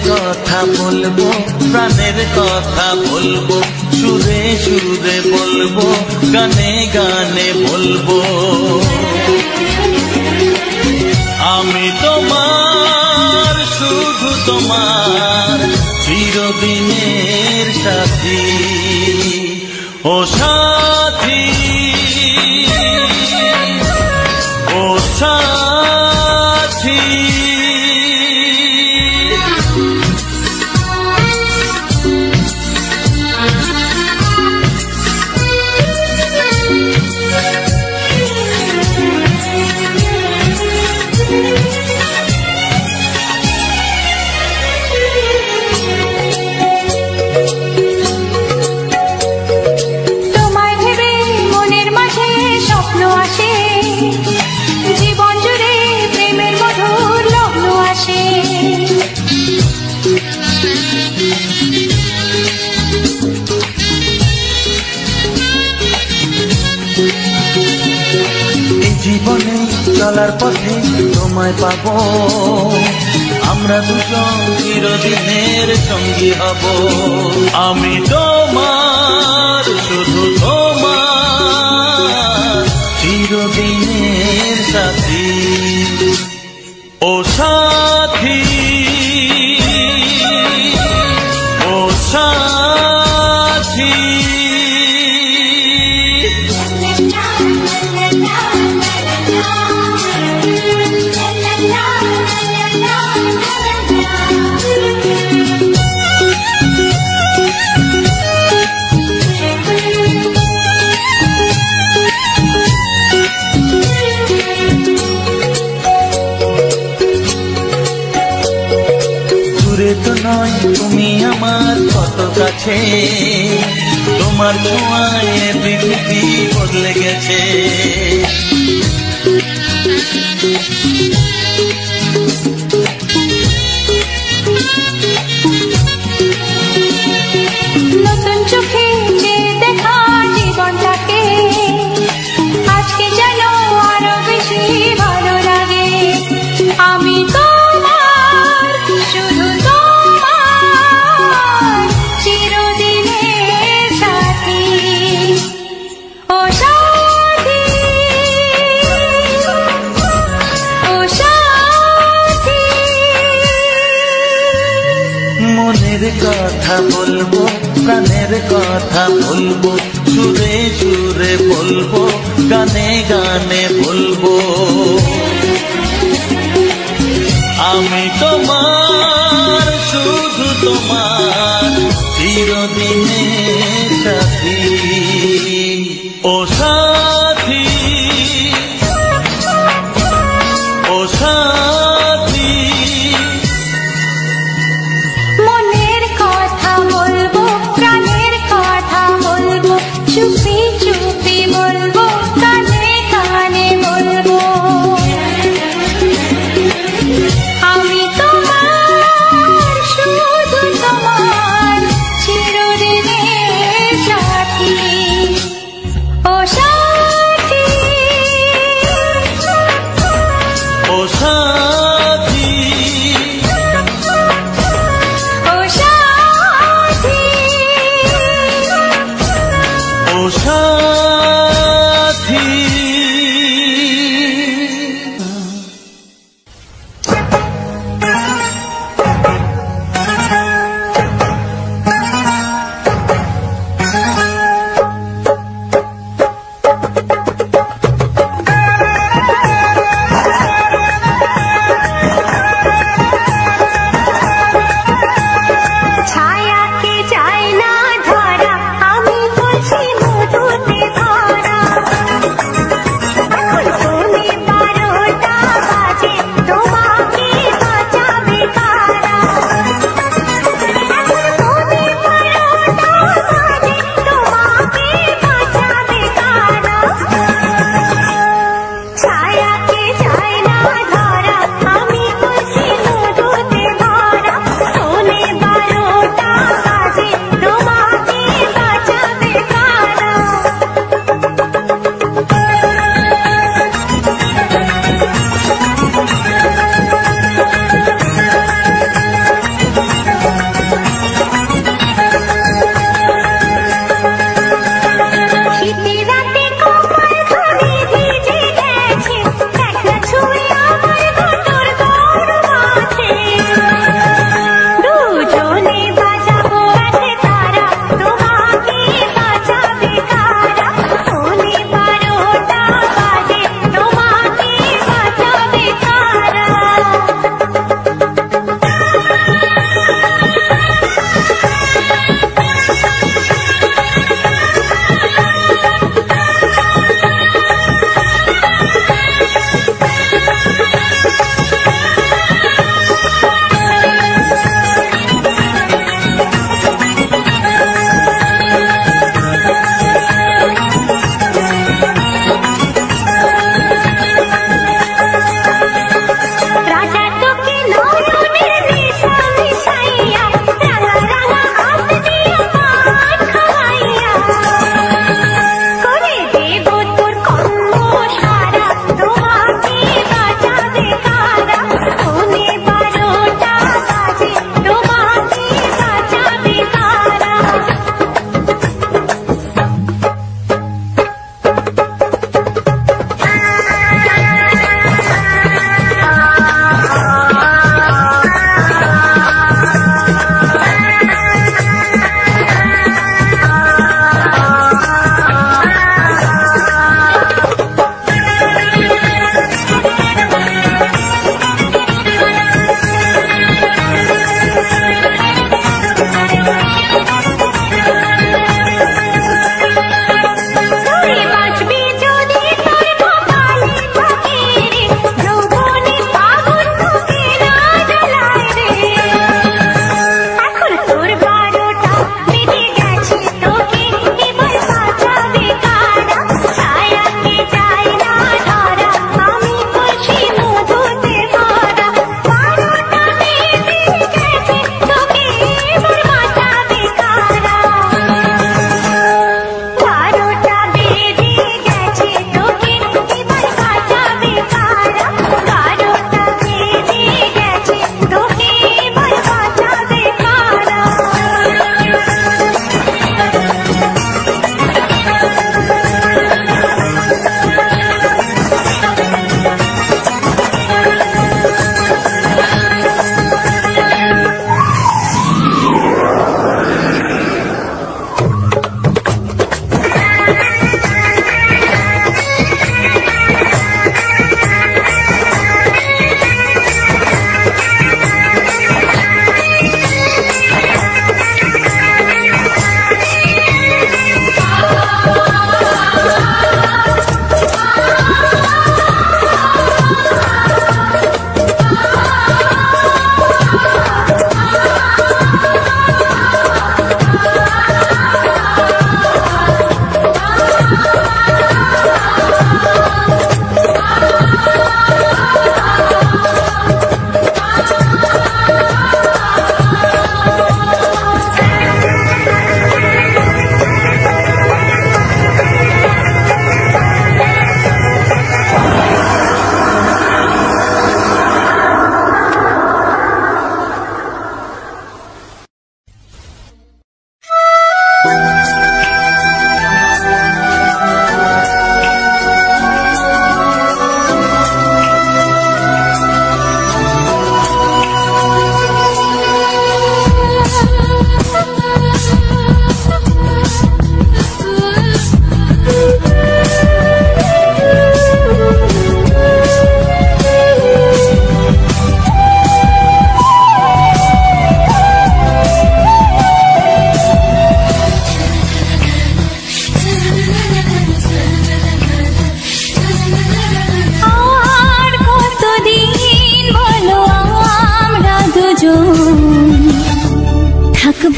কথা বলবো, প্রাণের কথা বলবো, সুরে সুরে বলবো, গানে গানে বলবো। আমি তোমার, শুধু তোমার, চিরদিনের সাথী। ও সাথী, ও সাথী, জীবনে চলার পথে তোমায় পাবো, আমরা দুজন চিরদিনের সঙ্গী হব। আমি তোমার, শুধু তোমার, চিরদিনের সাথী। ও সাথী, ও সাথী, তো নয় তুমি আমার কত কাছে, তোমার ছোঁয়ায় পৃথিবী বদলে গেছে। নতুন চোখে যে দেখা জীবনটাকে আজকে যেন আরো বেশি ভালো লাগে। আমি তোমার, শুধু তোমার, চিরদিনের সাথী। ও সাথী, ও সাথী, মনের কথা বলবো, প্রাণের কথা বলবো, সুরে সুরে বলবো, গানে গানে বলবো। আমি তোমার, শুধু তোমার, চিরদিনের সাথী। ও সাথী, ও সাথী, মনের কথা বলবো, প্রাণের কথা বলবো, চুপি চুপি বলবো, কানে কানে বলবো। আমি তোমার, শুধু তোমার, চিরদিনের সাথী। ও সাথী, ও সাথী, ও সাথী, ও সাথী।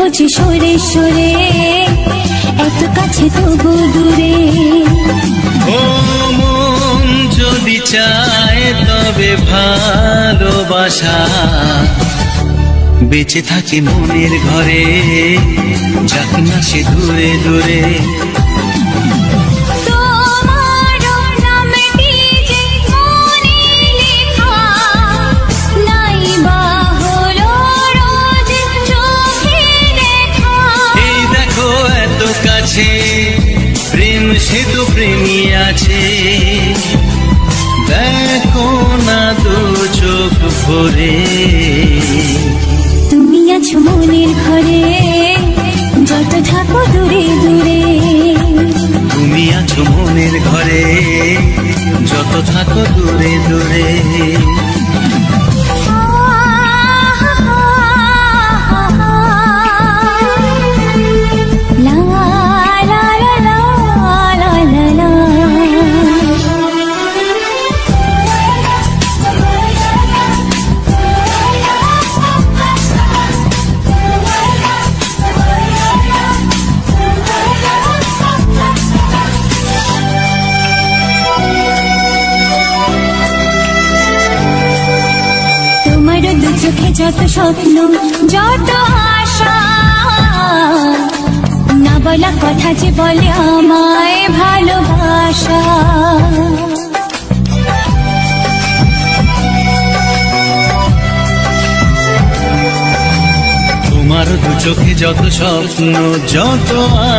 বুঝি সরে সরে, এত কাছে তবু দূরে। ও মন যদি চায় তবে ভালোবাসা, বেঁচে থাকে মনের ঘরে, যাক না সে দূরে দূরে। প্রেম সে তো প্রেমী আছে, দেখো না দু চোখ ভরে। তুমি আছো মনের ঘরে, যত থাকো দূরে দূরে। তুমি আছো মনের ঘরে, যত থাকো দূরে দূরে। চোখে যত স্বপ্ন, যত আশা, না বলা কথা যে বলে আমায় ভালোবাসা। তোমার দু চোখে যত স্বপ্ন, যত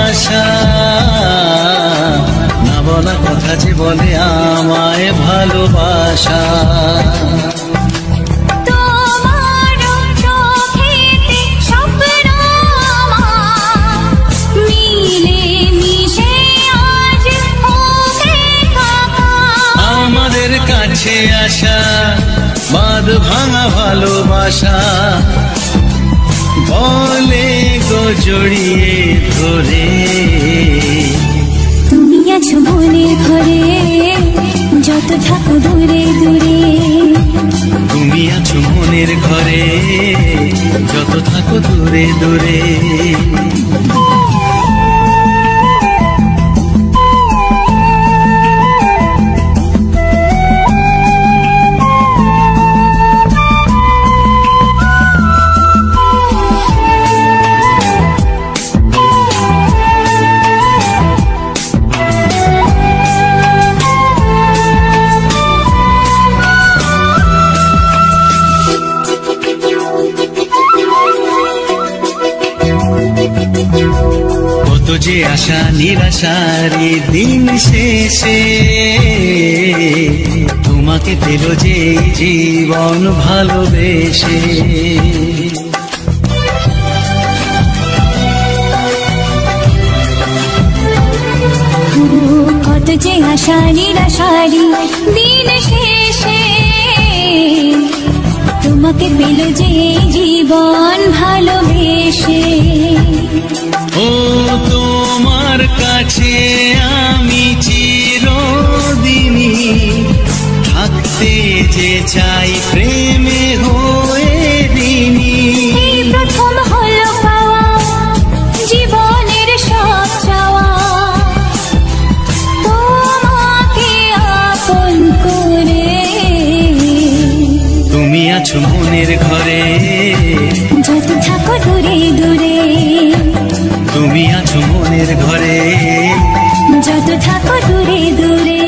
আশা, না বলা কথা যে বলে আমায় ভালোবাসা। কাছে আসা বাঁধ ভাঙা ভালোবাসা, বলে গো জড়িয়ে ধরে। তুমি আছো মনের ঘরে, যত থাকো দূরে দূরে। তুমি আছো মনের ঘরে, যত থাকো দূরে দূরে। কত যে আশা নিরাশারি দিন শেষে, তোমাকে পেল যে জীবন ভালোবেসে। কত যে আশা নিরাশারি দিন শেষে, তোমাকে পেল যে জীবন ভালোবেসে। ও তোমার কাছে আমি চিরদিনই থাকতে যে চাই, প্রেমে হয়ে দিনি। এই প্রথম হলো পাওয়া জীবনের সব চাওয়া, তোমাকে আপন করে। তুমি আছো মনের ঘরে, যত থাকো দূরে দূরে। তুমি আছো মনের ঘরে, যত থাকো দূরে দূরে।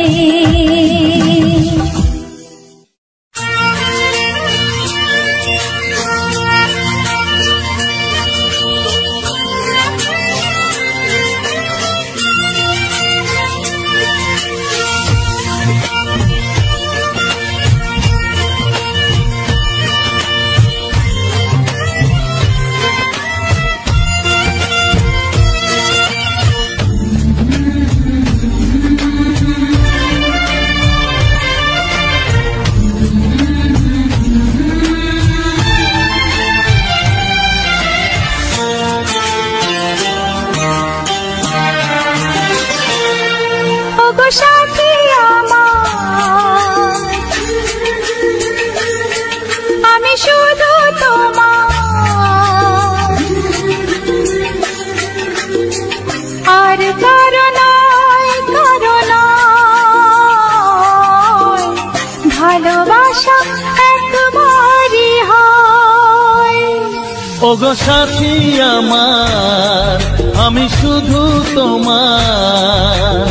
ভালোবাসা একবারই হয়। ওগো সাথী আমার, আমি শুধু তোমার,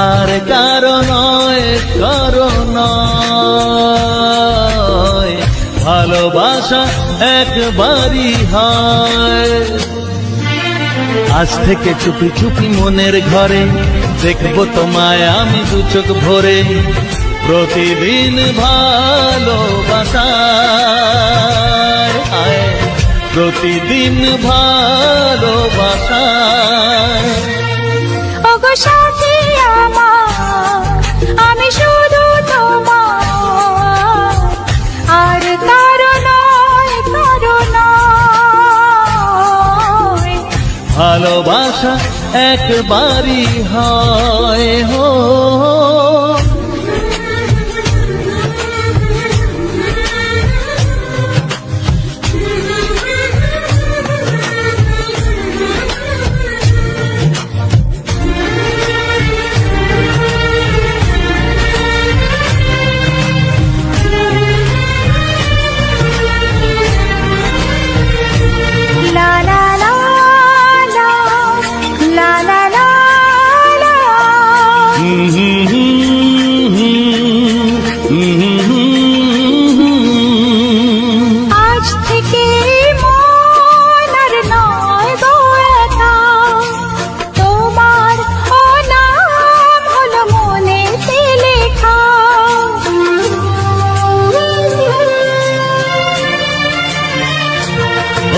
আর কারো নয়, কারো নয়। ভালোবাসা একবারই হয়। আজ থেকে চুপি চুপি মনের ঘরে দেখবো তোমায় আমি দু চোখ ভরে। প্রতিদিন ভালোবাসায়, প্রতিদিন ভালোবাসায়। ওগো সাথী আমার, আমি শুধু তোমার, আর কারো নয়, কারো নয়। ভালোবাসা একবারই হয় হো। আজ থেকে মন আর নয় গো একা, তোমার ও নাম হলো মনেতে লেখা।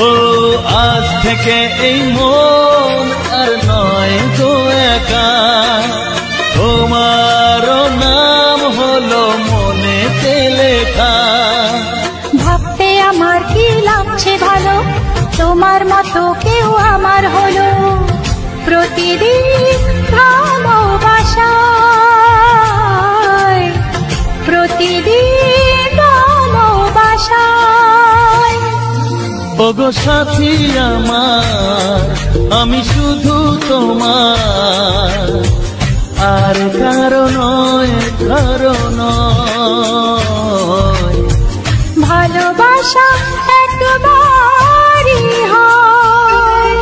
ও আজ থেকে এই মন আর নয় গো একা, তোমার নাম হলো মনেতে লেখা। ভাবতে আমার কি লাগছে ভালো, তোমার মতো কেউ আমার হলো। প্রতিদিন ভালোবাসায়, প্রতিদিন ভালোবাসায়। ওগো সাথী আমার, আমি শুধু তোমার, আর কারো নয়, কারো নয়। ভালোবাসা একবারই হয়।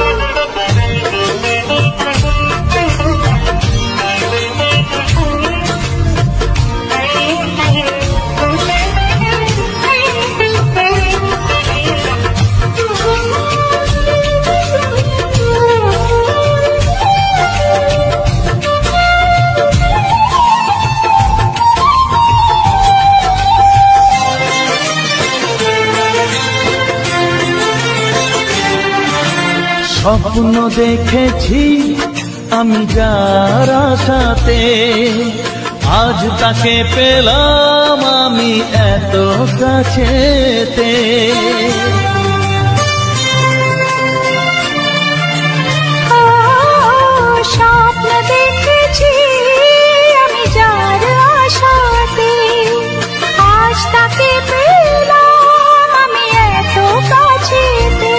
স্বপ্ন দেখেছি আমি যার আশাতে, আজ তাকে পেলাম আমি এত কাছেতে। স্বপ্ন দেখেছি আমি যার আশাতে, আজ তাকে পেলাম আমি এত কাছেতে।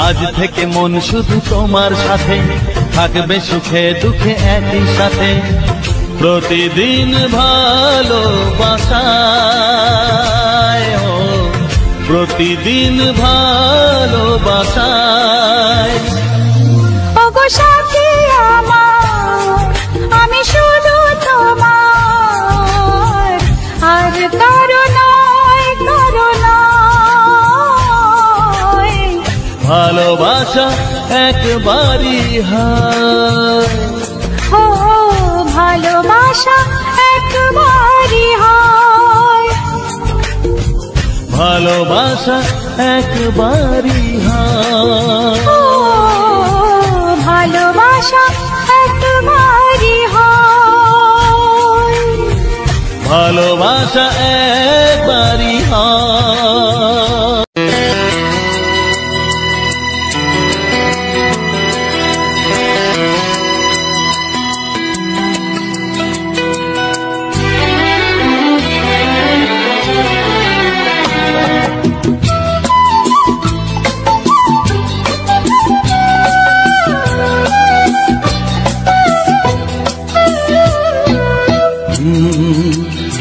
আজ থেকে মন শুধু তোমার সাথে, থাকবে সুখে দুঃখে একই সাথে। প্রতিদিন ভালোবাসায়, প্রতিদিন ভালোবাসায়। ওগো সাথী আমার, আমি শুধু তোমার, আর কারো নয়, কারো নয়। ভালোবাসা একবারই হয়। ও ভালোবাসা একবারই হয়। ভালোবাসা একবারই হয়। ও ভালোবাসা একবারই হয়। ভালোবাসা একবারই হয়।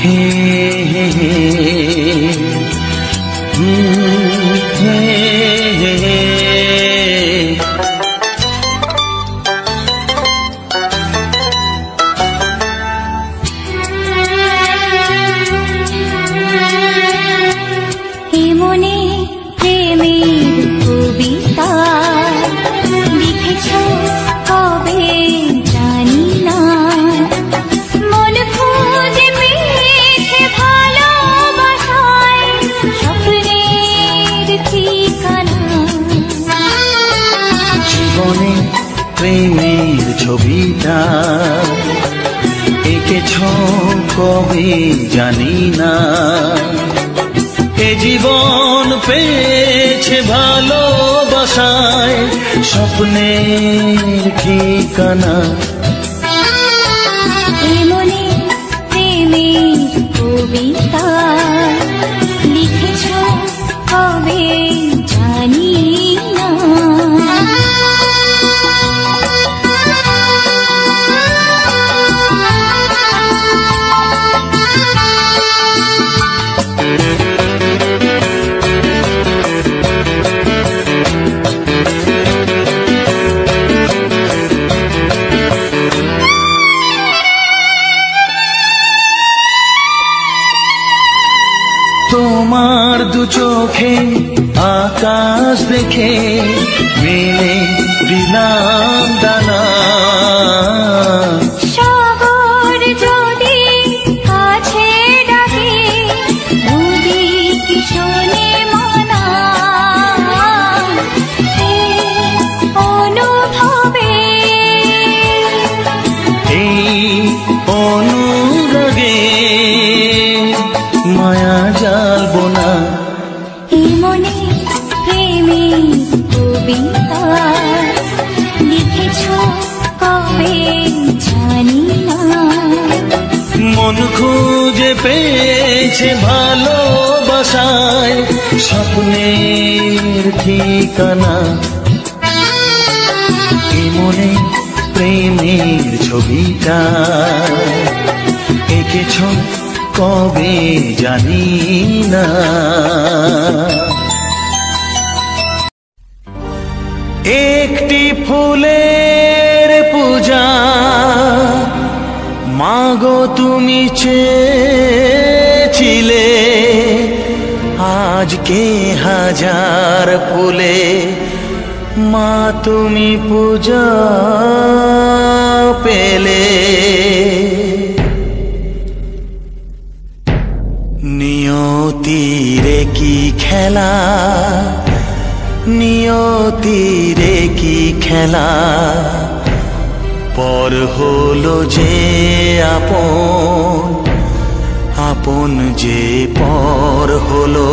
হে লিখেছ কবে জানি না, এ জীবন পেয়েছে ভালোবাসায় স্বপ্নের ঠিকানা। এমনি প্রেমের কবিতা লিখেছ কবে জানি না। তোমার দু চোখে আকাশ দেখে মেলে দিলাম দানা। সাগর যদি কাছে ডাকে নদী কি শোনে মানা। এই অনুভবে এই অনুরাগে মায়া জালবো না। এই মনে প্রেমের কবিতা লিখেছ কবে জানি না। মন খুঁজে পেয়েছে ভালোবাসায় স্বপ্নের ঠিকানা। এই মনে প্রেমের ছবিটা এঁকেছ কবে জানি না। একটি ফুলের পূজা মাগো তুমি চেয়েছিলে, আজকে হাজার ফুলে মা তুমি পূজা পেলে। নিয়তিরে কি খেলা, নিয়তিরে কি খেলা, পর হলো যে আপন, আপন যে পর হলো।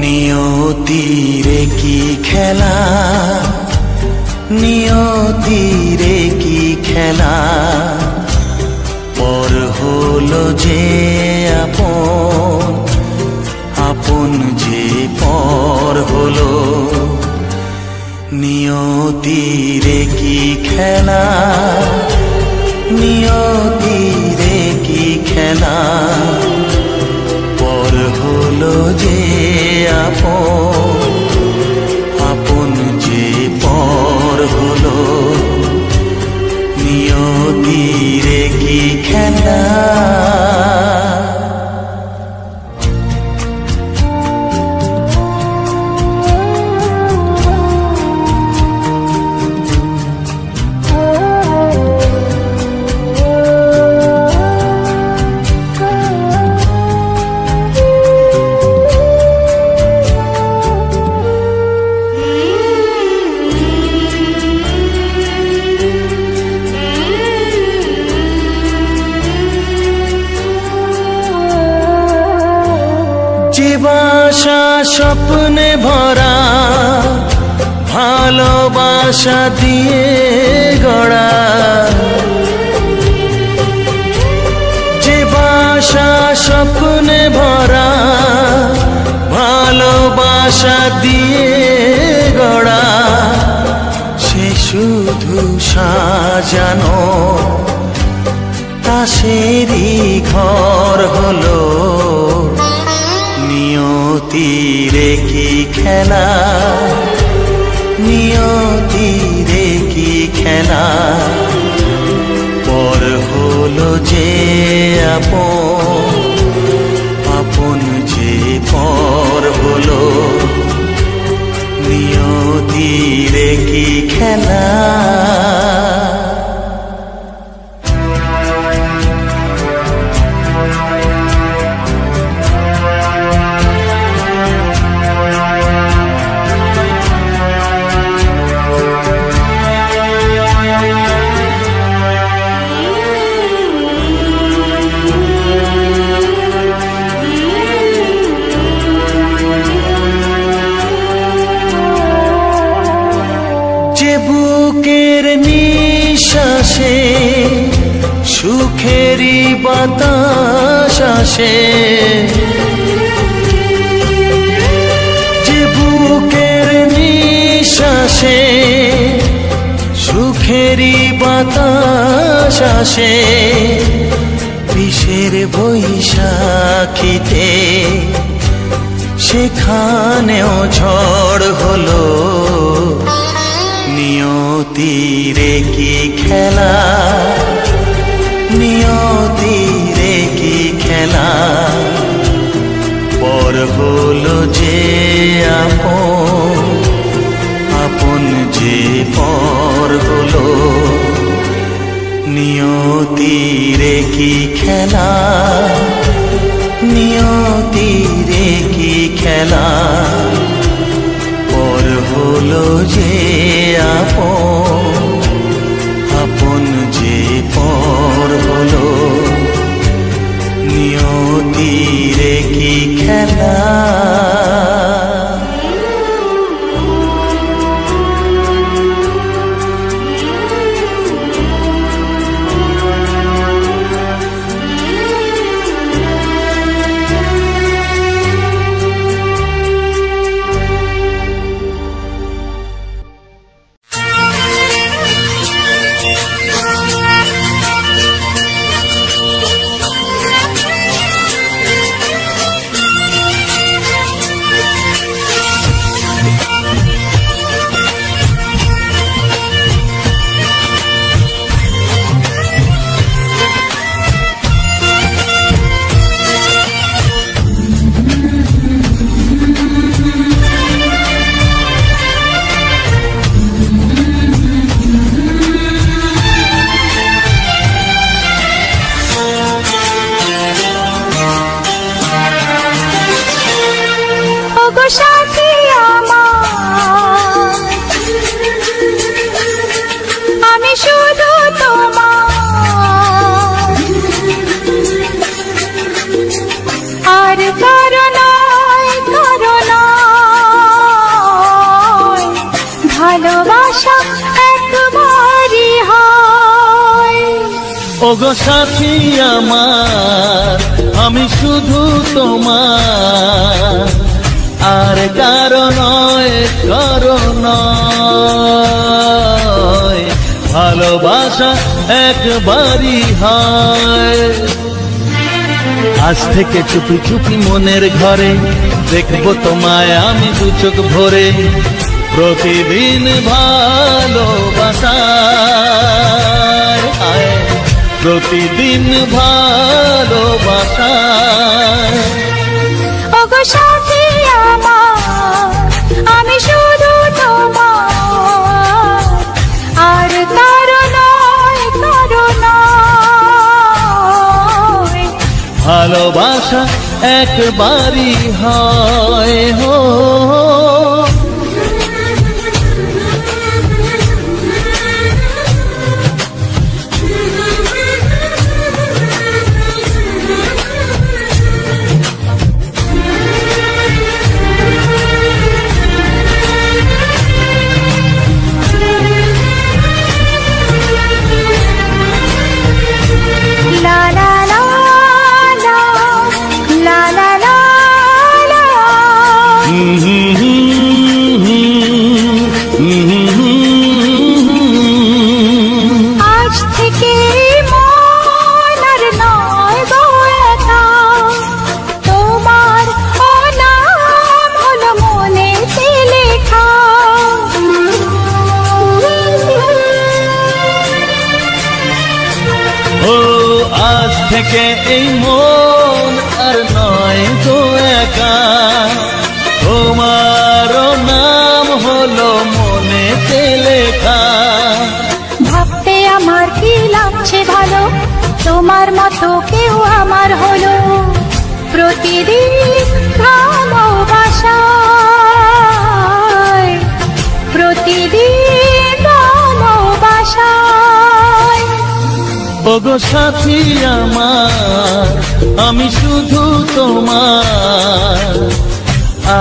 নিয়তিরে কি খেলা, নিয়তিরে কি খেলা, পর হলো যে আপন, আপন যে পর হলো। নিয়তিরে কি খেলা, নিয়তিরে কি খেলা, পর হলো যে আপন, আপন যে পর হলো। নিয়তিরে কি খেলা। ভালোবাসা স্বপ্নে ভরা, ভালোবাসা দিয়ে গড়া, যে বাসা স্বপ্নে ভরা, ভালোবাসা দিয়ে গড়া, সে শুধু সাজানো তাসেরই ঘর হলো। নিয়তিরে কি খেলা, নিয়তিরে কি খেলা, পর হলো যে আপন, আপন যে পর হলো। নিয়তিরে কি খেলা। বাতাস আসে, যে বুকের নিঃশ্বাসে সুখেরই বাতাস আসে, বিষের বৈশাখীতে সেখানেও ঝড় হলো। নিয়তির কি খেলা, নিয়তির কি খেলা, পর হলো যে আপন, আপন যে পর হলো। নিয়তির কি খেলা, নিয়তির কি খেলা, পর হলো যে আপন, আপন যে পর হলো। নিয়তির কি খেলা। ওগো সাথী আমার, আমি শুধু তোমার, আর কারো নয়, কারো নয়। ভালোবাসা একবারই হয়। আজ থেকে চুপি চুপি মনের ঘরে দেখবো তোমায় আমি দু চোখ ভরে। প্রতিদিন ভালোবাসা, প্রতিদিন ভালোবাসা। ওগো সাথী আমার, আমি শুধু তোমার, আর কারো নয়, কারো নয়। ভালোবাসা একবারই হয় হো। আজ থেকে মন আর নয় গো একা, তোমার নাম হলো মনেতে লেখা। ও আজ থেকে এই মন আর নয় গো একা, তোমার নাম হলো মনেতে লেখা। ভাবতে আমার কি লাগছে ভালো, তোমার মতো কেউ আমার হলো। প্রতিদিন ভালোবাসায়, প্রতিদিন ভালোবাসায়। ওগো সাথী আমার, আমি শুধু তোমার,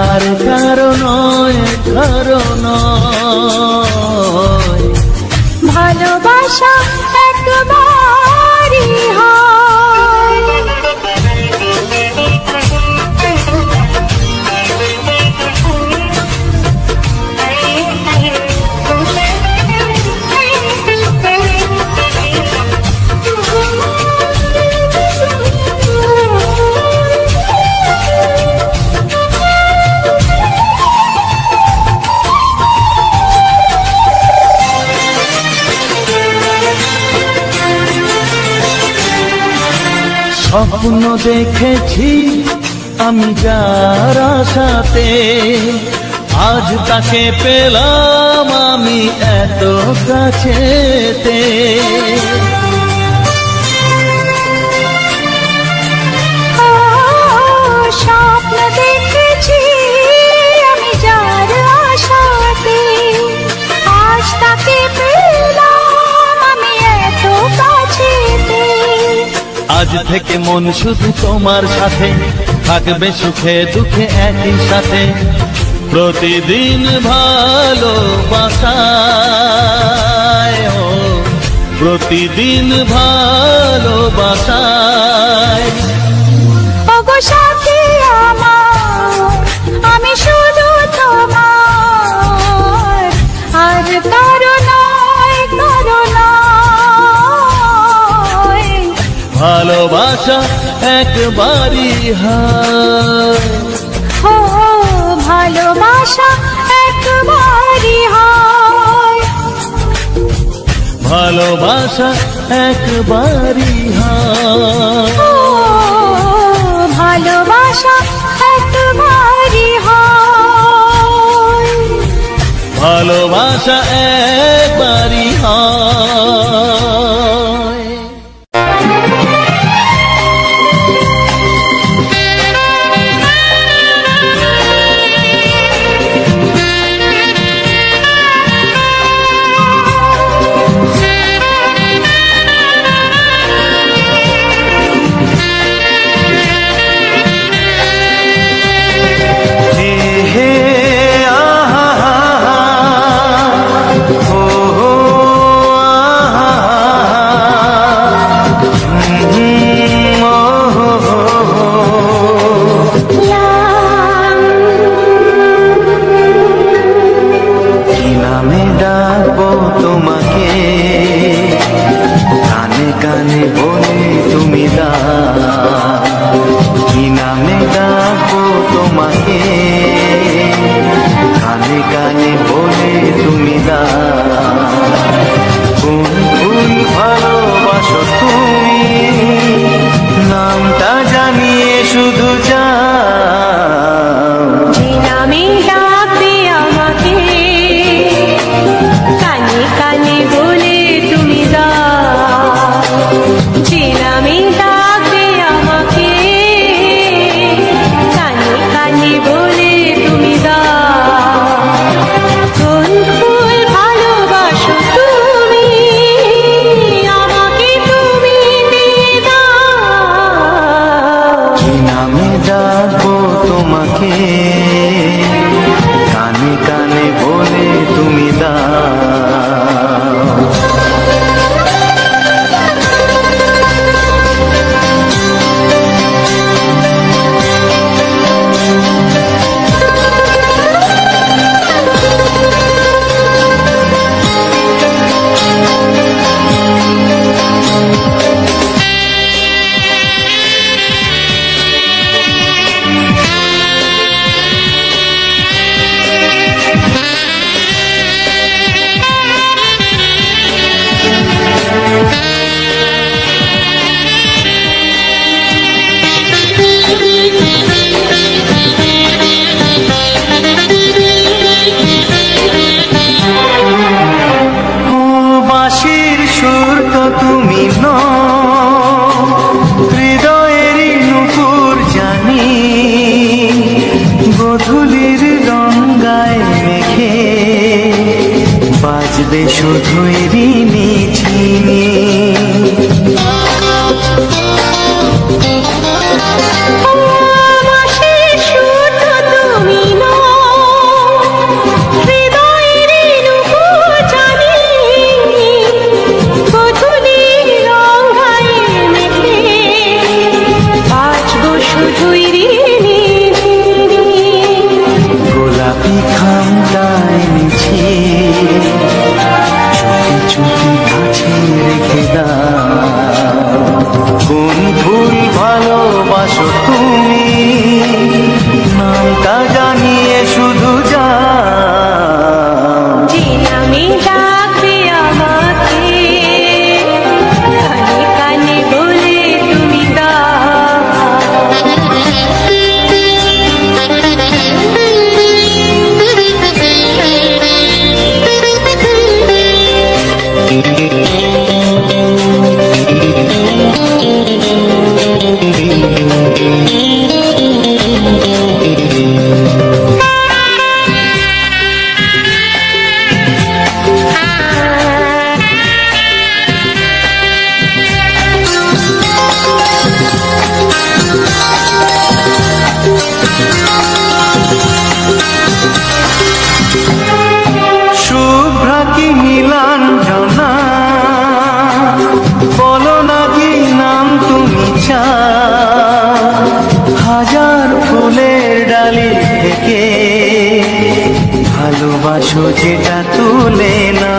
আর কারো নয়, কারো নয়। ভালোবাসা একবারই হয়। স্বপ্ন দেখেছি আমি যার আশাতে, আজ তাকে পেলাম আমি এত কাছেতে। স্বপ্ন দেখেছি আমি যার আশাতে, আজ তাকে পেলাম আমি এত কাছেতে। আজ থেকে মন শুধু তোমার সাথে, থাকবে সুখে দুঃখে একই সাথে। প্রতিদিন ভালোবাসায়, ও প্রতিদিন ভালোবাসায়। ওগো সাথী আমার, আমি শুধু তোমার, আর কারো নয়, কারো নয়। ভালোবাসা একবারই হয়, ও ভালোবাসা একবারই হয়। ভালোবাসা একবারই হয়, ও ভালোবাসা একবারই হয়। ভালোবাসা একবারই হয়। শুধুই ঋণী চিনি গোলাপি খামটায় মিছে চুপি চুপি কাছে রেখে যা হাজার ফুলের ডালি থেকে ভালোবাসো যেটা তুলে না।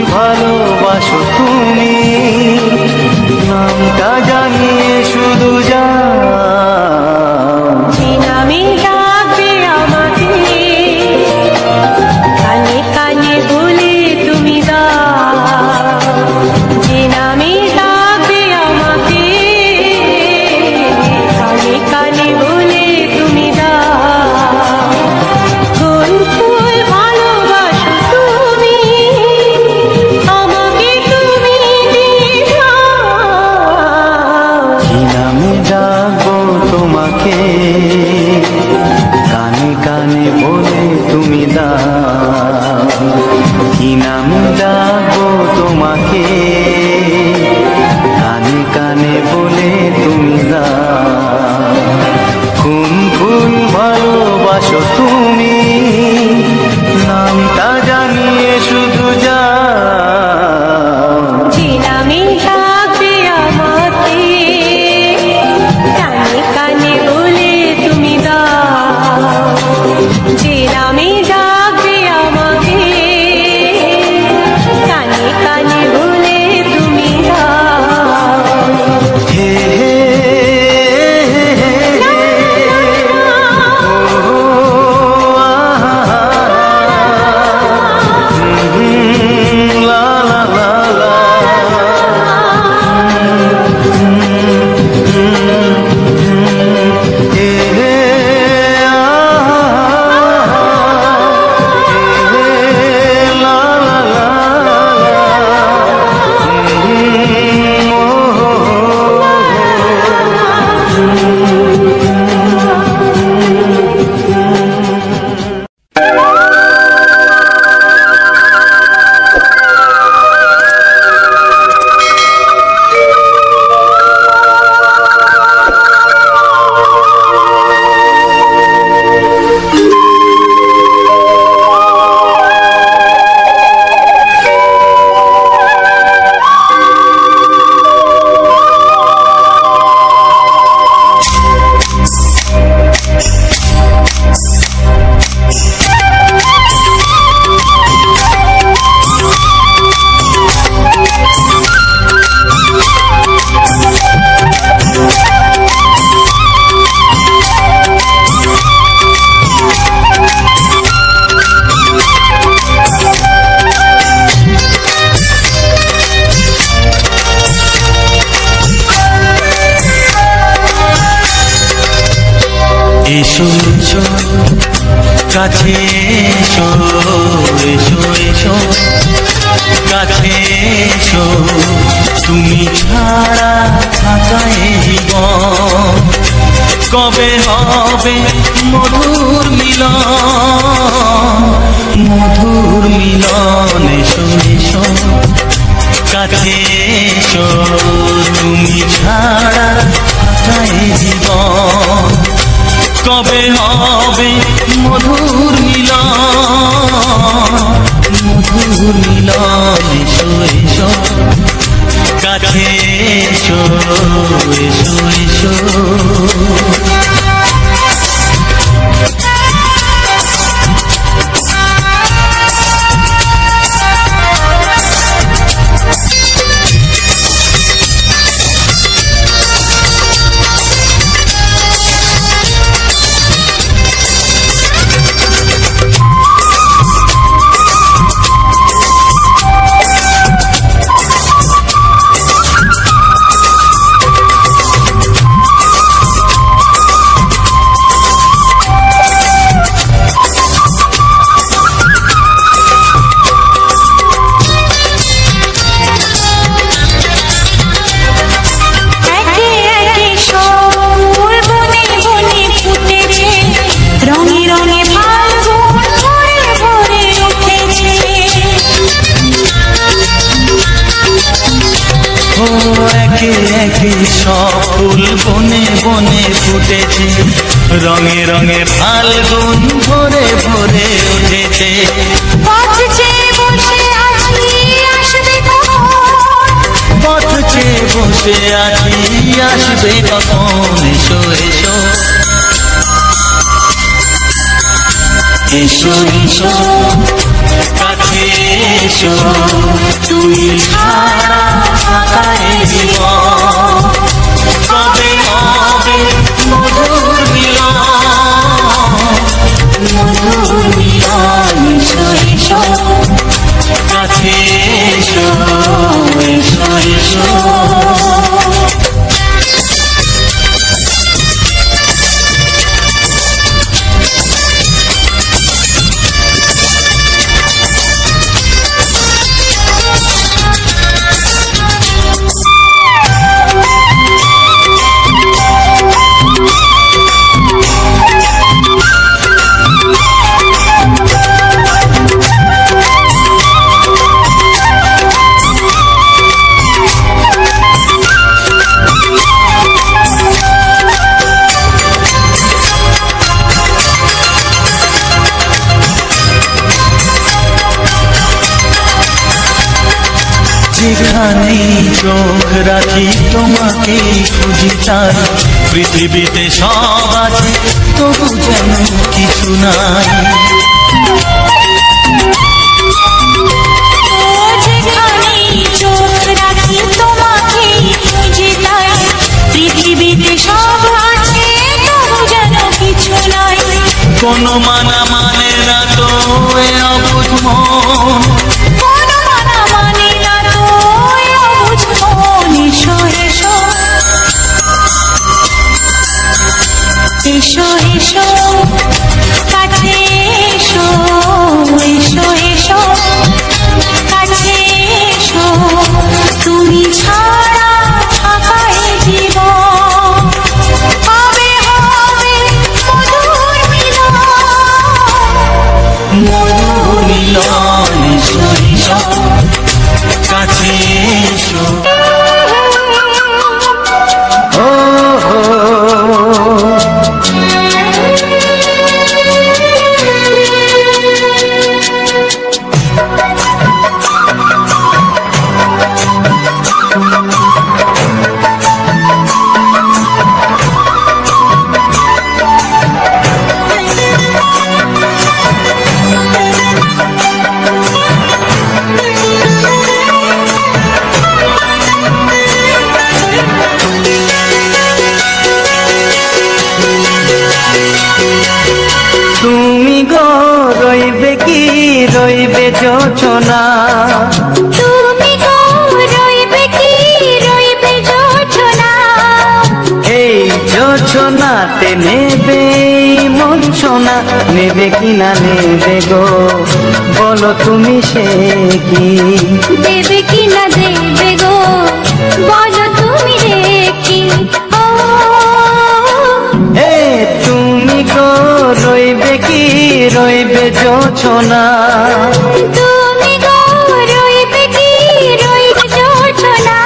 ভালোবাসো তুমি নামটা জানিয়ে শুধু যা নামে ডাকবে আমাকে কানে কানে বলে তুমি দাও যে নামে ডাকবে আমাকে কানে কানে বলে তুমি দাও কোন ফুল ভালোবাসো তুমি আমাকে তুমি দিয়ে দাও কি নামে ডাকবো তোমাকে কানে কানে বলে তুমি দাও কি নামে ডাকবো তোমাকে কানে কানে বলে তুমি দাও কোন ফুল ভালোবাসো তুমি নামটা জানিয়ে শুধু যাও যে নামে ডাকবে আমাকে কানে কানে বলে তুমি দাও যে নামে ডাকবে আমাকে কানে কানে বলে তুমি দাও হে এসো এসো কাছে এসো এসো এসো কাছে এসো তুমি ছাড়া থাকা এই জীবন কবে হবে মধুর মিলন এসো এসো কাছে এসো তুমি ছাড়া থাকা এই জীবন কবে হবে মধুর মিলন এসো এসো কাছে এসো এসো এসো ও একে একে সব ফুল বনে বনে ফুটেছে, রঙে রঙে ফাল্গুন ভরে ভরে উঠেছে। পথ চেয়ে বসে আছি আসবে কখন, পথ চেয়ে বসে আছি আসবে কখন, এসো এসো এসো এসো কাছে এসো, তুমি ছাড়া ফাঁকায় জীবন, কবে হবে মধুর মিলন, মধুর মিলন, এসো এসো কাছে এসো, এসো এসো। যেখানেই চোখ রাখি তোমাকেই খুঁজি, তাই পৃথিবীতে সব আছে তবু যেন কিছু নাই। যেখানেই চোখ রাখি তোমাকেই খুঁজি, তাই পৃথিবীতে সব আছে তবু যেন কিছু নাই। কোনো মানা মানে না তো এ অবুঝ মন, কোনো মানা মানে না তো এ অবুঝ মন, এসো এসো এসো এসো কাছে এসো, এসো এসো কাছে এসো, তুমি ছাড়া ফাঁকায় জীবন, হবে হবে মধুর মিলন, মধুর মিলন, এসো এসো কাছে এসো। ও হো তুমি গো রইবে কি রইবে যোচনা, তুমি গো রইবে কি রইবে যোচনা, এই যোচনাতে নেবে মন সোনা, নেবে কি না নেবে গো বলো তুমি সে কি, দেবে কি না দেবে গো বলো তুমি দেখি। ও হে তুমি গো রইবে কি রইবে যোচনা, তুমি গো রইবে কি রইবে যোচনা,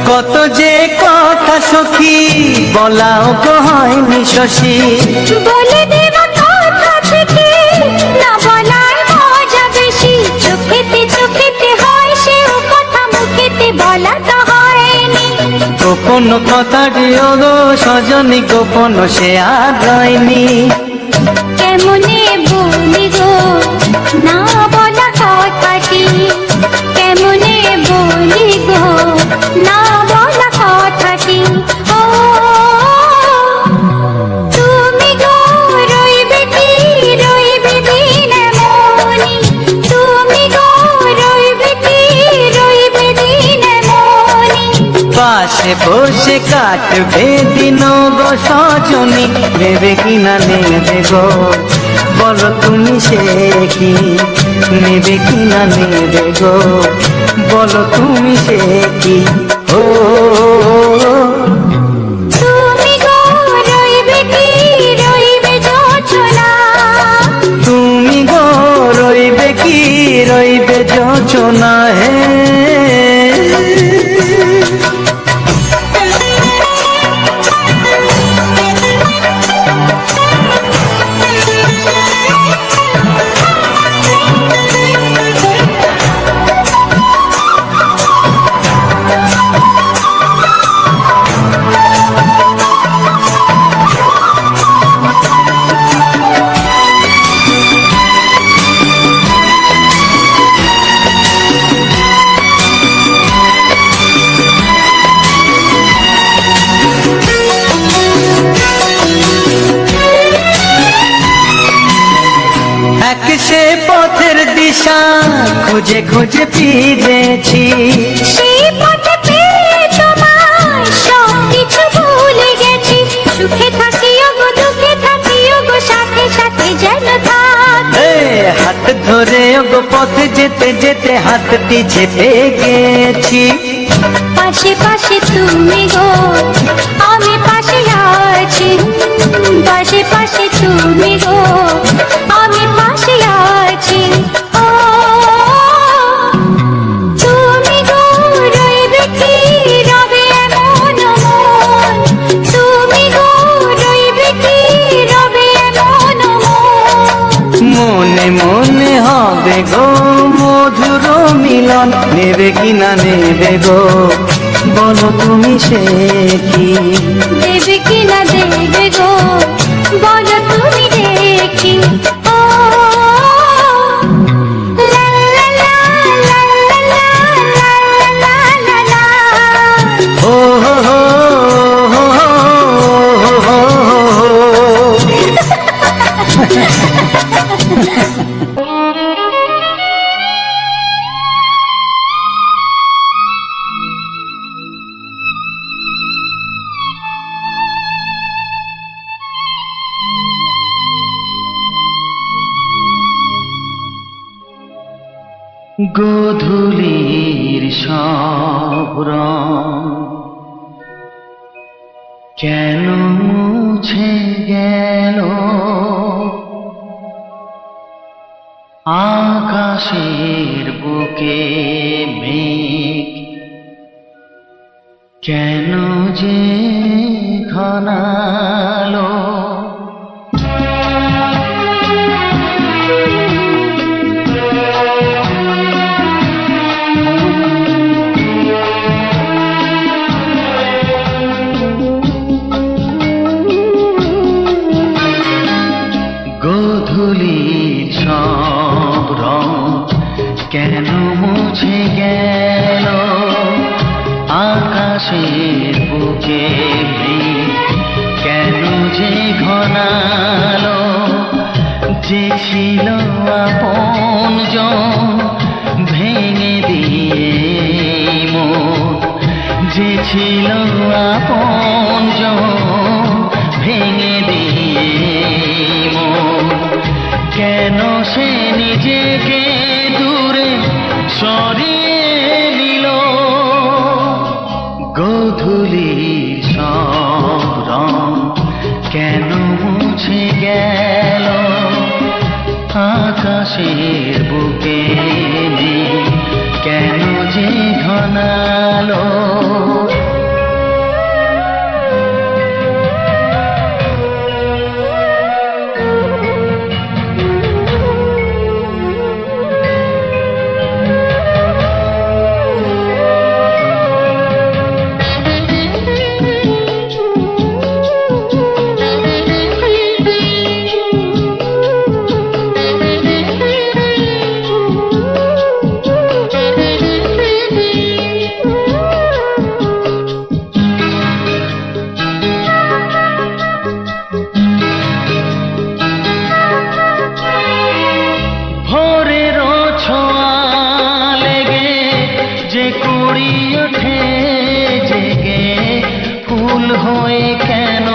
কত যে কথা সখী বলাও তো হয়নি শশী, বলে দেব কথা থেকে না বলার মজা বেশি, চোখেতে চোখেতে হয় সে কথা মুখেতে বলা তো হয়নি। গোপন কথাটি গো সজনী গোপন সে আর রয়নি, কেমনে বলি গো না বলা কথাটি, কেমনে বলি গো না বলা কথাটি। ও তুমি গো রইবে কি রইবে দিন এমনি, পাশে বসে কাটবে দিন গো সজনী, নেবে কি না নেবে গো বলো তুমি সে কি, নেবে কি না নেবে গো বলো তুমি সে কি। ও তুমি গো রইবে কি রইবে যোচনা, তুমি গো রইবে কি রইবে যোচনা হে। সে পথের দিশা খুঁজে খুঁজে ফিরেছি, সেই পথে পেয়ে তোমায় সব কিছু ভুলে গেছি। সুখে থাকিও গো দুঃখে থাকিও গো সাথে সাথে যেন থাক। হাত ধরে গো পথে যেতে যেতে হাতটি চেপে গেছি। পাশে পাশে তুমি গো আমি পাশে আছি, পাশে পাশে তুমি গো আমি পাশে আছি। ও তুমি গো রইবে কি রবে এমন মন, তুমি গো রইবে কি রবে এমন মন। মনে মনে হবে গো মধুর মিলন, নেবে কি না নেবে গো বলো তুমি সে কি, দেবে কি না দেবে গো বলো তুমি দেখি। ও লা লা লা লা লা লা লা লা লা। ও হো হো হো হো হো হো। গোধূলির সব রং কেন মুছে গেল, আকাশের বুকে মেঘ কেন যে ঘনালো। গোধূলির সব রং কেন মুছে গেল, আকাশের বুকে মেঘ কেন যে ঘনালো। যে ছিল আপনজন ভেঙে দিয়ে মন, যে ছিল আপনজন ভেঙে দিয়ে মন, কেন সে নিজেকে দূরে সরিয়ে নিল। গোধূলির সব রং কেন মুছে গেল, আকাশের বুকে মেঘ কেন যে ঘনালো। যে কুড়ি ওঠে জেগে হয়ে কেন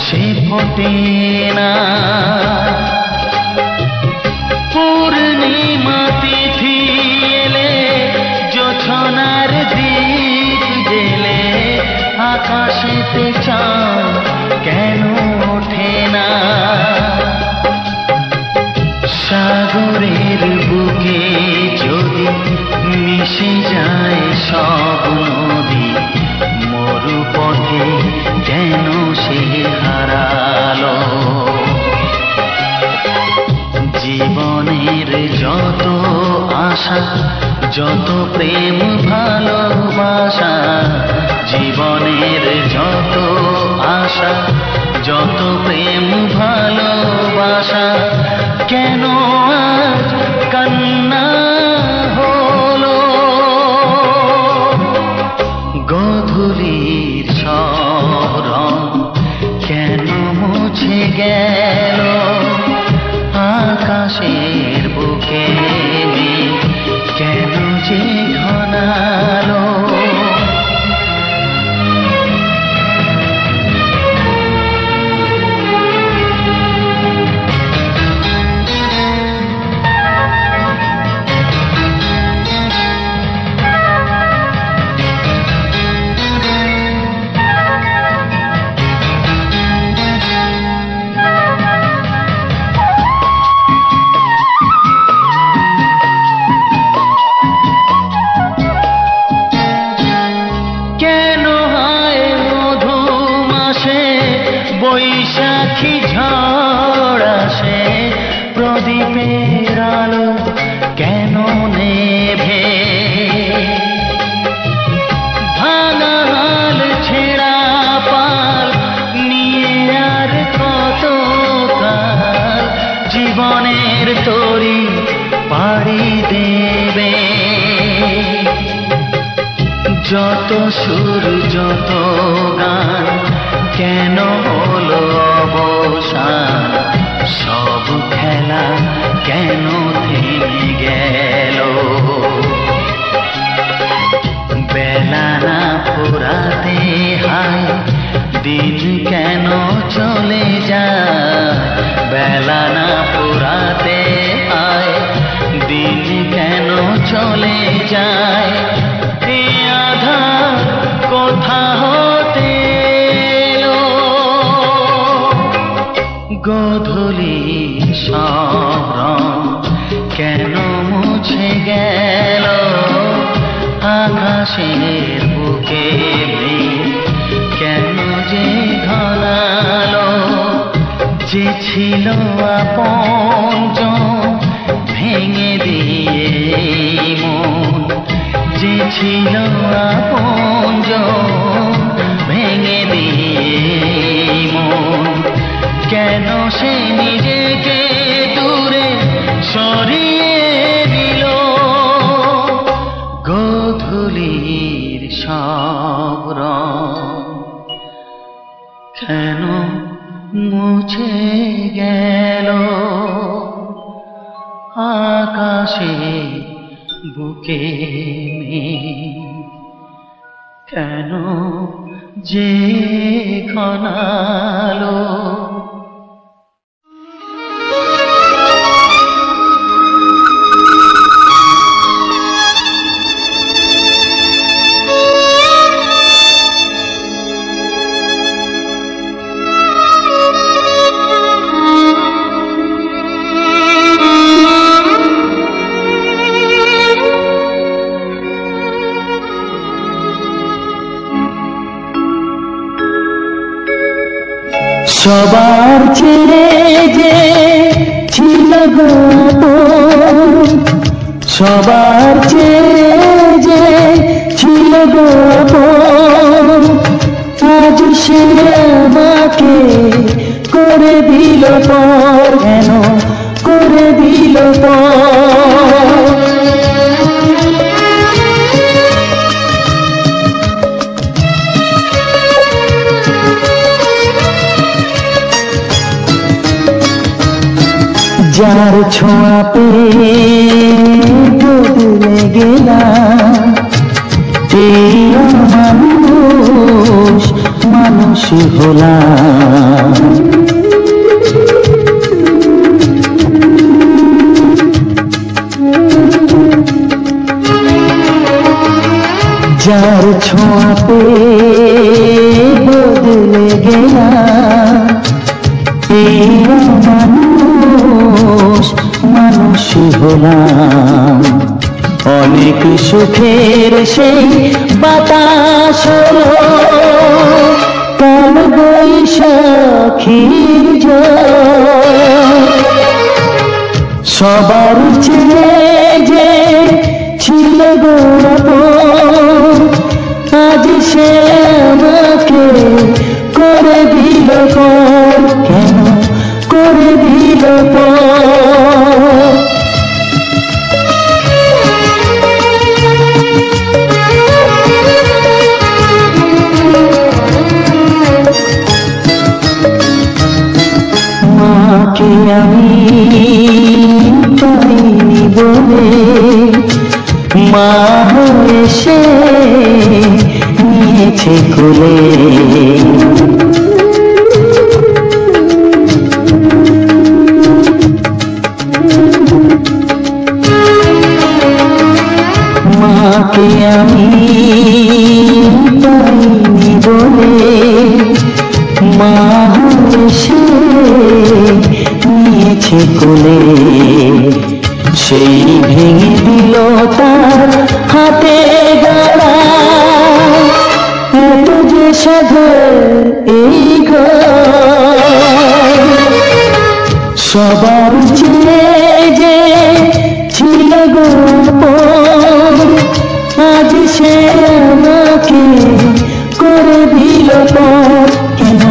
সে ফোটে না? পূর্ণিমা তিথি এলে জোছনার দীপ জেলে আকাশেতে চাঁদ কেন ওঠে না? সাগরের বুকে যদি মিশে যায় সব নদী, মরুপথে কেন সে হারালো? জীবনের যত আশা, যত প্রেম ভালোবাসা, জীবনের যত আশা, যত প্রেম ভালোবাসা, কেন আজ কান্না হলো? গধূলির সব রং কেন মুছে গেল? আকাশের বুকে মেঘ কেন যে ঘনালো? বৈশাখী ঝড় আসে, প্রদীপের আলো কেন নেভে? ভাঙা হাল ছেঁড়া পাল নিয়ে আর কত কাল জীবনের তরি পাড়ি দেবে? যত সুর যত গান কেন হলো অবসান? সব খেলা কেন থেমে গেল? বেলা না ফুরাতে হায় দিন কেন চলে যায়? বেলা না ফুরাতে হায় দিন কেন চলে যায়? এ আধার কোথা হতে এলো? গধূলির সব রং কেন মুছে গেল? আকাশের বুকে মেঘ কেন যে ঘনালো? যে ছিল আপনজন ভেঙে দিয়ে মন, যে ছিল আপনজন ভেঙে দিয়ে মন, কেন সে নিজেকে দূরে সরিয়ে দিল? গধূলির সব রং কেন মুছে গেল? আকাশে বুকে মেঘ কেন যে ঘনালো? সবার ছেড়ে যে ছিল গো, সবার ছেড়ে যে ছিল গো, আজ সে আমাকে করে দিল পর। কেন করে দিল পর? যার ছোঁয়া পেয়ে বদলে গেলাম, এই মানুষ মানুষ হলাম। যার ছোঁয়াতে বদলে গেলাম, এই মানুষ মানুষ হলাম। অনেক সুখের সেই বাতাস হলো কাল বৈশাখীর ঝড়। সবার চেয়ে যে ছিল গৌরব, আজ সে আমাকে করে দিল পর। কেন করে দিল পর? মাকে আমি পাইনি বলে মা হয়ে সে নিয়েছে কোলে। মাকে আমি পাইনি বলে মা হয়ে সে নিয়েছে কোলে। সেই ভেঙে দিল তার হাতে গড়া এত যে সাগর এই ঘর। সবার চেয়ে যে ছিল গল্প, আজ সে আমাকে করে দিল পর। কেন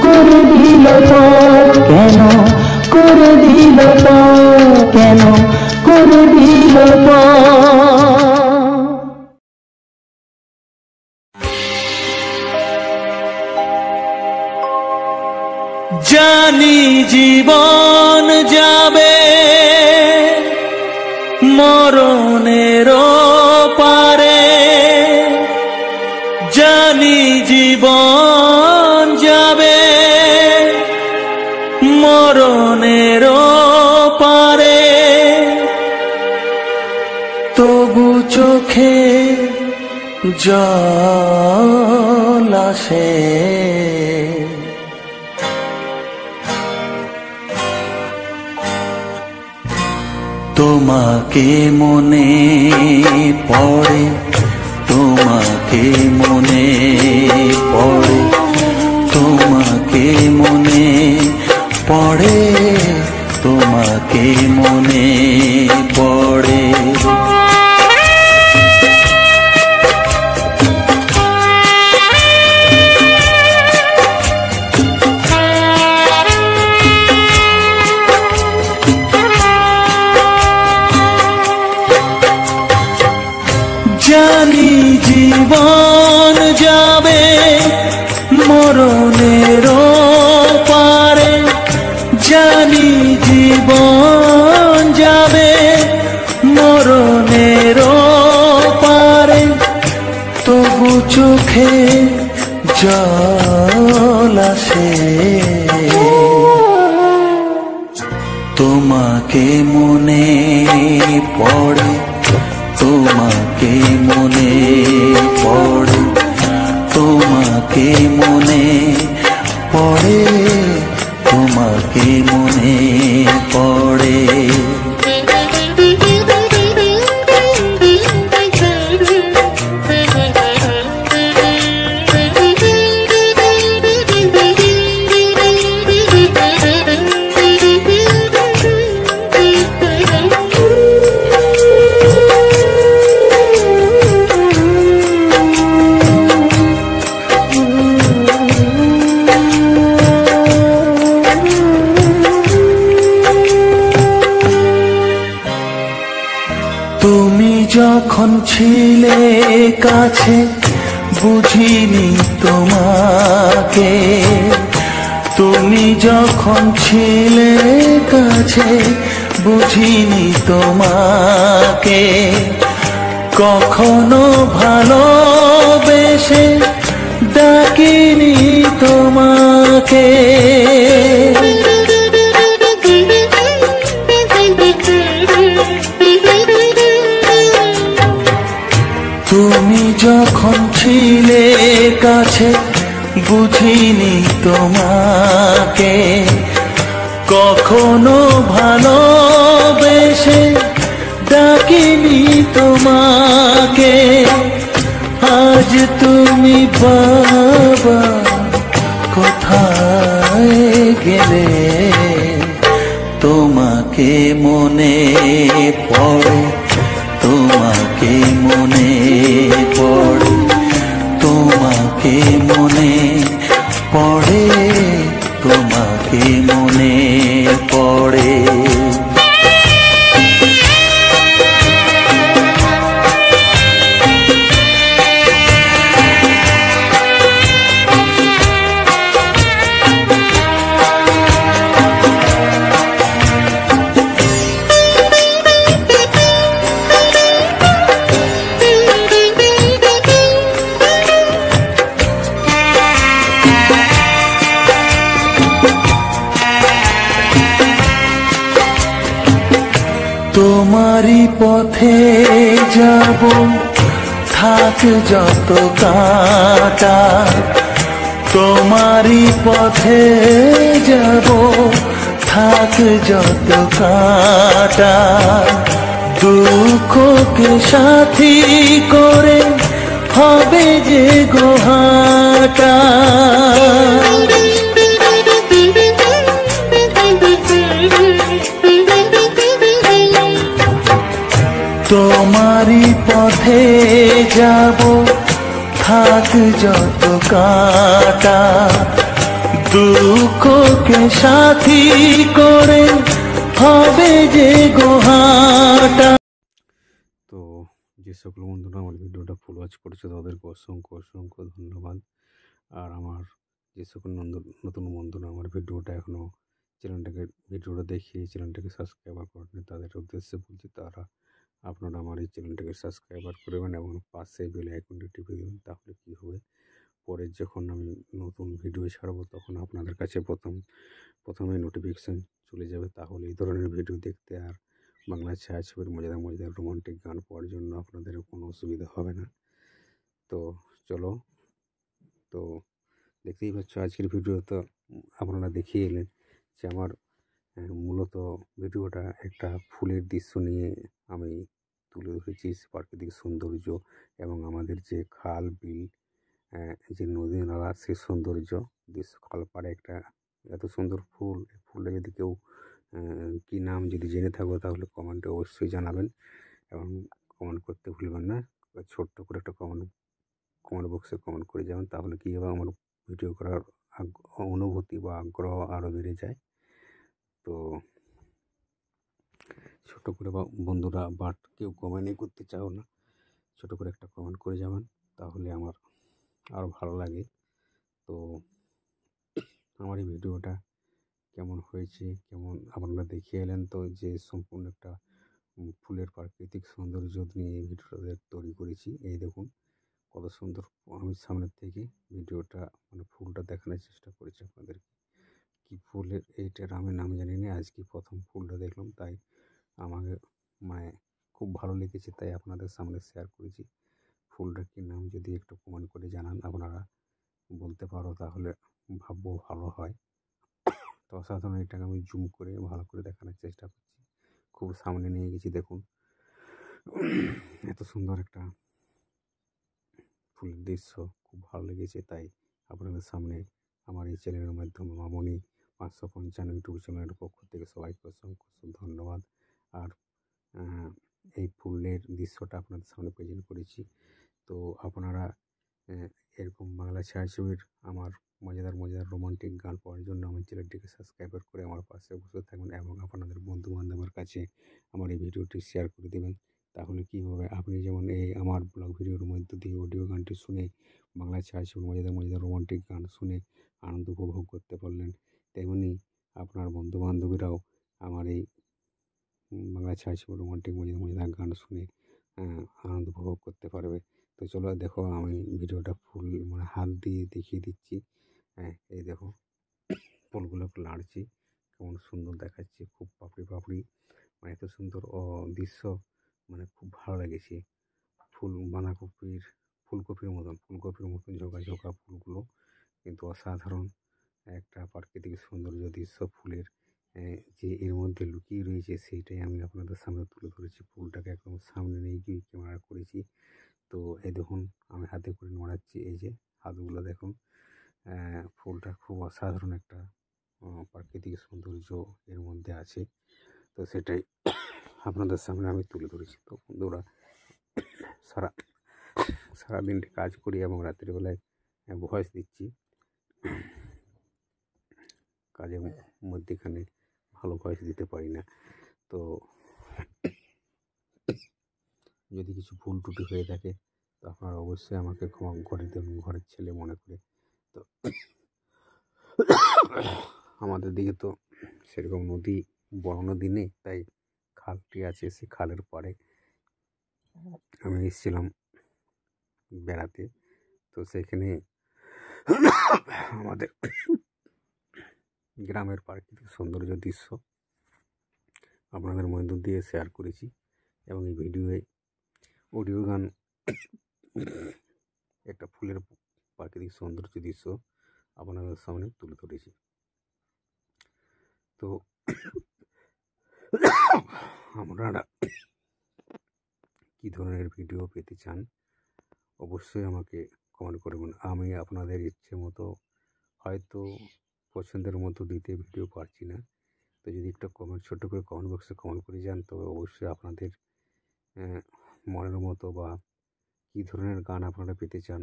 করে দিল পর? কেন করে দিল পর? কেন করে দিল পর? জানি জীবন যাবে মরণের পারে, জানি জীবন যাবে মরণের পারে, তবু চোখে জল আসে। তোমাকে মনে পড়ে, তোমাকে মনে পড়ে, তোমাকে মনে পড়ে, তোমাকে মনে পড়ে। জানি জীবন যাবে মরণের পারে, জানি জীবন যাবে মরণের পারে, তবু চোখে জল আসে। তোমাকে মনে পড়ে, তোমাকে মনে পড়ে, তোমাকে মনে পড়ে, তোমাকে মনে পড়ে। যখন ছিলে কাছে বুঝিনি তোমাকে, তুমি যখন ছিলে কাছে বুঝিনি তোমাকে, কখনো ভালোবেসে ডাকিনি তোমাকে। তুমি যখন ছিলে কাছে বুঝিনি তোমাকে, কখনো ভালোবেসে ডাকিনি তোমাকে। আজ তুমি বাবা কোথায় গেলে, তোমাকে মনে পড়ে, তোমাকে মনে পড়ে, তোমাকে মনে পড়ে, তোমাকে মনে পড়ে। তোমারই পথে যাব, থাক যত কাঁটা। তোমারই পথে যাব, থাক যত কাঁটা। দুঃখকে সাথী করে হবে যে গোহাটা। তোমারই পথে যাব, থাক যত কাঁটা। দুঃখকে সাথী করে হবে যে গোহাটা। তো যে সকল বন্ধুরা আমার ভিডিওটা ফুল ওয়াচ করেছে তাদেরকে অসংখ্য অসংখ্য ধন্যবাদ। আর আমার যে সকল নতুন বন্ধুরা আমার ভিডিওটা এখনও ভিডিওটা দেখিয়ে চ্যানেলটাকে সাবস্ক্রাইবার করেন, তাদের উদ্দেশ্যে বলছি আপনারা আমার এই চ্যানেলটাকে সাবস্ক্রাইবার করবেন এবং পাশে বেল আইকনটি টিপে দেবেন। তাহলে কি হবে, পরে যখন আমি নতুন ভিডিও ছাড়বো তখন আপনাদের কাছে প্রথমে নোটিফিকেশান চলে যাবে। তাহলে এই ধরনের ভিডিও দেখতে আর বাংলা ছায়াছবির মজাদার মজাদার রোমান্টিক গান পাওয়ার জন্য আপনাদের কোনো অসুবিধা হবে না। তো চলো, তো দেখতেই পাচ্ছ আজকের ভিডিও তো আপনারা দেখিয়ে এলেন যে আমার মূলত ভিডিওটা একটা ফুলের দৃশ্য নিয়ে আমি তুলে ধরেছি, প্রাকৃতিক সৌন্দর্য এবং আমাদের যে খাল বিল, যে নদী নালা, সে সৌন্দর্য দৃশ্য। খালপাড়ে একটা এত সুন্দর ফুল, এই ফুলটা যদি কেউ কী নাম যদি জেনে থাকো তাহলে কমেন্টে অবশ্যই জানাবেন এবং কমেন্ট করতে ভুলবেন না। ছোট্ট করে একটা কমেন্ট বক্সে কমেন্ট করে যাবেন, তাহলে কী হবে, আমার ভিডিও করার অনুভূতি বা আগ্রহ আরও বেড়ে যায়। তো ছোটো করে বন্ধুরা বাট কেউ কমেন্টই করতে চাও না, ছোটো করে একটা কমেন্ট করে যাবেন, তাহলে আমার আরও ভালো লাগে। তো আমার এই ভিডিওটা কেমন হয়েছে, কেমন আপনারা দেখিয়ে এলেন, তো যে সম্পূর্ণ একটা ফুলের প্রাকৃতিক সৌন্দর্য নিয়ে এই ভিডিওটা তৈরি করেছি। এই দেখুন কত সুন্দর, আমি সামনের থেকে ভিডিওটা ফুলটা দেখানোর চেষ্টা করেছি আপনাদের। কী ফুলের এইটার আমি নাম জানি না, আজকে প্রথম ফুলটা দেখলাম, তাই আমাকে খুব ভালো লেগেছে, তাই আপনাদের সামনে শেয়ার করেছি। ফুলটার কী নাম যদি একটু কমেন্ট করে জানান, আপনারা বলতে পারো তাহলে ভাববো ভালো হয়। তো অসাধারণ, এটাকে আমি জুম করে ভালো করে দেখানোর চেষ্টা করছি, খুব সামনে নিয়ে গেছি। দেখুন এত সুন্দর একটা ফুলের দৃশ্য, খুব ভালো লেগেছে, তাই আপনাদের সামনে আমার এই চ্যানেলের মাধ্যমে মামনি 555 ইউটিউব চ্যানেলের পক্ষ থেকে সবাইকে অসংখ্য ধন্যবাদ। আর এই ফুলের দৃশ্যটা আপনাদের সামনে প্রেজেন্ট করেছি। তো আপনারা এরকম বাংলা ছায়াছবির আমার মজাদার মজাদার রোমান্টিক গান পাওয়ার জন্য আমার চ্যানেলটিকে সাবস্ক্রাইবার করে আমার পাশে বসে থাকবেন এবং আপনাদের বন্ধুবান্ধবের কাছে আমার এই ভিডিওটি শেয়ার করে দেবেন। তাহলে কী হবে, আপনি যেমন এই আমার ব্লগ ভিডিওর মধ্য দিয়ে অডিও গানটি শুনে বাংলা ছায়াছবির মজাদার মজাদার রোমান্টিক গান শুনে আনন্দ উপভোগ করতে পারলেন, তেমনি আপনার বন্ধুবান্ধবীরাও আমার এই বাংলা ছায়াছবির রোমান্টিক মজাদার মজাদার গান শুনে আনন্দ উপভোগ করতে পারবে। তো চলো দেখো, আমি ভিডিওটা ফুল হাত দিয়ে দেখিয়ে দিচ্ছি। এই দেখো ফুলগুলোকে নাড়ছি, কেমন সুন্দর দেখাচ্ছে, খুব পাপড়ি পাপড়ি, মানে এত সুন্দর দৃশ্য, মানে খুব ভালো লেগেছে। ফুল বাঁধাকপির ফুলকপির মতন ঝোঁকা ঝোঁকা ফুলগুলো, কিন্তু অসাধারণ একটা প্রাকৃতিক সৌন্দর্য দৃশ্য। ফুলের যে এর মধ্যে লুকিয়ে রয়েছে সেইটাই আমি আপনাদের সামনে তুলে ধরেছি। ফুলটাকে একদম সামনে নিয়ে গিয়ে ক্যামেরা করেছি। তো এই দেখুন আমি হাতে করে নড়াচ্ছি, এই যে হাতগুলো দেখুন। ফুলটা খুব অসাধারণ একটা প্রাকৃতিক সৌন্দর্য এর মধ্যে আছে। তো সেটাই আপনাদের সামনে আমি তুলে ধরেছি। তো বন্ধুরা, সারাদিনটি কাজ করি এবং রাত্রিবেলায় ভয়েস দিচ্ছি। কাজের মধ্যেখানে ভালো ভয়েস দিতে পারি না। তো যদি কিছু ভুল ত্রুটি হয়ে থাকে তো আপনারা অবশ্যই আমাকে ক্ষমা করে দেবেন, ঘরের ছেলে মনে করে। তো আমাদের দিকে তো সেরকম বড় নদী নেই, তাই খালটি আছে। সেই খালের পাড়ে আমি এসেছিলাম বেড়াতে। তো সেখানে আমাদের গ্রামের প্রাকৃতিক সৌন্দর্য দৃশ্য আপনাদের মধ্য দিয়ে শেয়ার করেছি, এবং এই ভিডিওয়ে অডিও গান একটা ফুলের প্রাকৃতিক সৌন্দর্য দৃশ্য আপনাদের সামনে তুলে ধরেছি। তো আপনারা কী ধরনের ভিডিও পেতে চান অবশ্যই আমাকে কমেন্ট করবেন। আমি আপনাদের ইচ্ছে মতো হয়তো পছন্দের মতো দিতে ভিডিও পারছি না, তো যদি একটা ছোট্ট করে কমেন্ট বক্সে কমেন্ট করে যান, তবে অবশ্যই আপনাদের মনের মতো বা কী ধরনের গান আপনারা পেতে চান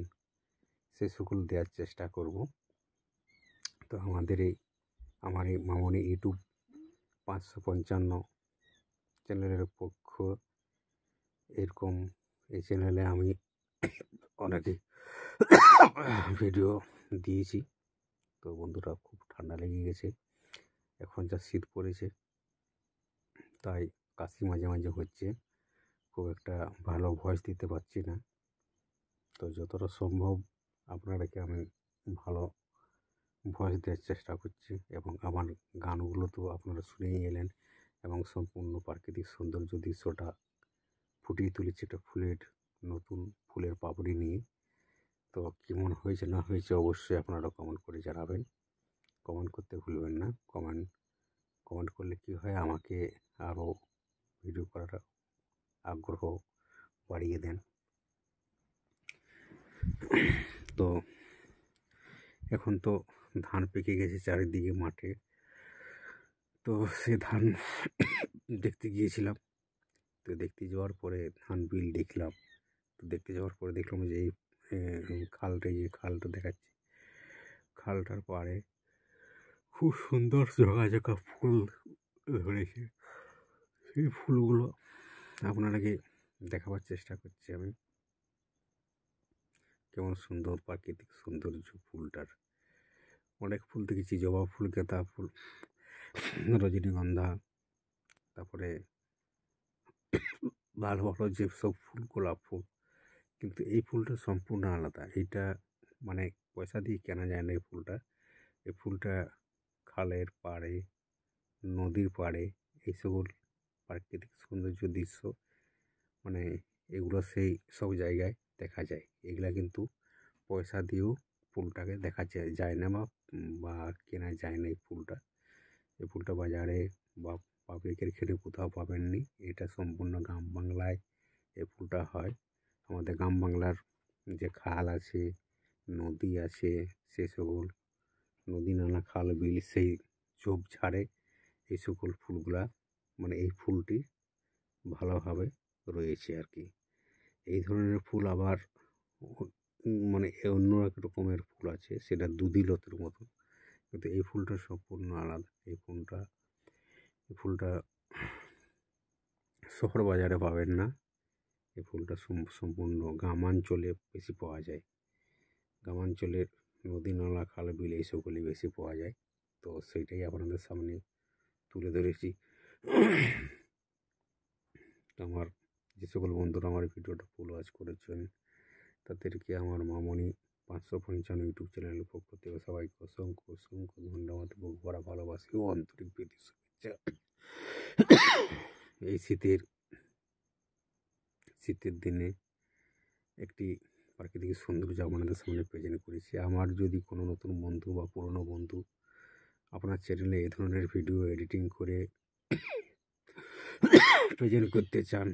সে সকল দেওয়ার চেষ্টা করব। তো আমার এই মামনি ইউটিউব 555 চ্যানেলের পক্ষ এরকম এই চ্যানেলে আমি অনেকে ভিডিও দিয়েছি। তো বন্ধুরা, খুব ঠান্ডা লেগে গেছে, এখন যা শীত পড়েছে তাই কাশি মাঝে মাঝে হচ্ছে, খুব একটা ভালো ভয়েস দিতে পারছি না। তো যতটা সম্ভব আপনাদেরকে আমি ভালো ভয়েস দেওয়ার চেষ্টা করছি, এবং আমার গানগুলো তো আপনারা শুনেই এলেন, এবং সম্পূর্ণ প্রাকৃতিক সৌন্দর্য দৃশ্যটা ফুটিয়ে তুলেছি একটা নতুন ফুলের পাপড়ি নিয়ে। তো কেমন হয়েছে না হয়েছে অবশ্যই আপনারা কমেন্ট করে জানাবেন। কমেন্ট করতে ভুলবেন না। কমেন্ট করলে কি হয়, আমাকে আরও ভিডিও করার আগ্রহ বাড়িয়ে দেন। তো এখন তো ধান পেকে গেছে চারিদিকে মাঠে। তো সে ধান দেখতে গিয়েছিলাম। তো দেখতে যাওয়ার পরে ধান বিল দেখলাম। তো দেখতে যাওয়ার পরে দেখলাম যে এই খালটা দেখাচ্ছে, খালটার পাড়ে খুব সুন্দর ঝোঁকা ফুল ধরেছে। সেই ফুলগুলো আপনাদেরকে দেখাবার চেষ্টা করছি আমি, কেমন সুন্দর প্রাকৃতিক সৌন্দর্য ফুলটার। অনেক ফুল দেখেছি, জবা ফুল, গেঁদা ফুল, রজনীগন্ধা, তারপরে ভালো ভালো যেসব ফুল, গোলাপ ফুল, কিন্তু এই ফুলটা সম্পূর্ণ আলাদা। এইটা মানে পয়সা দিয়ে কেনা যায় না। এই ফুলটা খালের পাড়ে, নদীর পাড়ে, এই সকল প্রাকৃতিক সৌন্দর্য দৃশ্য, মানে এগুলো সেই সব জায়গায় দেখা যায়। এগুলা কিন্তু পয়সা দিয়েও ফুলটাকে দেখা যায় না, বা কেনা যায় না। এই ফুলটা বাজারে বা পাবলিকের ক্ষেত্রে কোথাও পাবেননি। এটা সম্পূর্ণ গ্রাম বাংলায় এই ফুলটা হয়। আমাদের গ্রাম বাংলার যে খাল আছে, নদী আছে, সে সকল নদী, নালা, খাল, বিল, সেই ঝোপঝাড়ে এই সকল ফুলগুলা, মানে এই ফুলটি ভালোভাবে রয়েছে আর কি। এই ধরনের ফুল আবার মানে অন্য এক রকমের ফুল আছে, সেটা দুধিলতার মতো, কিন্তু এই ফুলটা সম্পূর্ণ আলাদা। এই ফুলটা শহর বাজারে পাবেন না। এই ফুলটা সম্পূর্ণ গ্রামাঞ্চলে বেশি পাওয়া যায়। গ্রামাঞ্চলের নদী, নালা, খাল, বিল এই সকলই বেশি পাওয়া যায়। তো সেইটাই আপনাদের সামনে তুলে ধরেছি। আমার যে সকল বন্ধুরা আমার ভিডিওটা ফুল ওয়াচ করেছেন, তাদেরকে আমার মামনি 555 ইউটিউব চ্যানেলের পক্ষ থেকে সবাইকে অসংখ্য অসংখ্য ধন্যবাদ, বুক ভরা ভালোবাসি ও আন্তরিক প্রীতি শুভেচ্ছা। এই শীতের দিনে একটি প্রাকৃতিক সৌন্দর্য আপনাদের সামনে প্রেজেন্ট করেছি। আমার যদি কোনো নতুন বন্ধু বা পুরনো বন্ধু আপনার চ্যানেলে এই ধরনের ভিডিও এডিটিং করে প্রেজেন্ট করতে চান,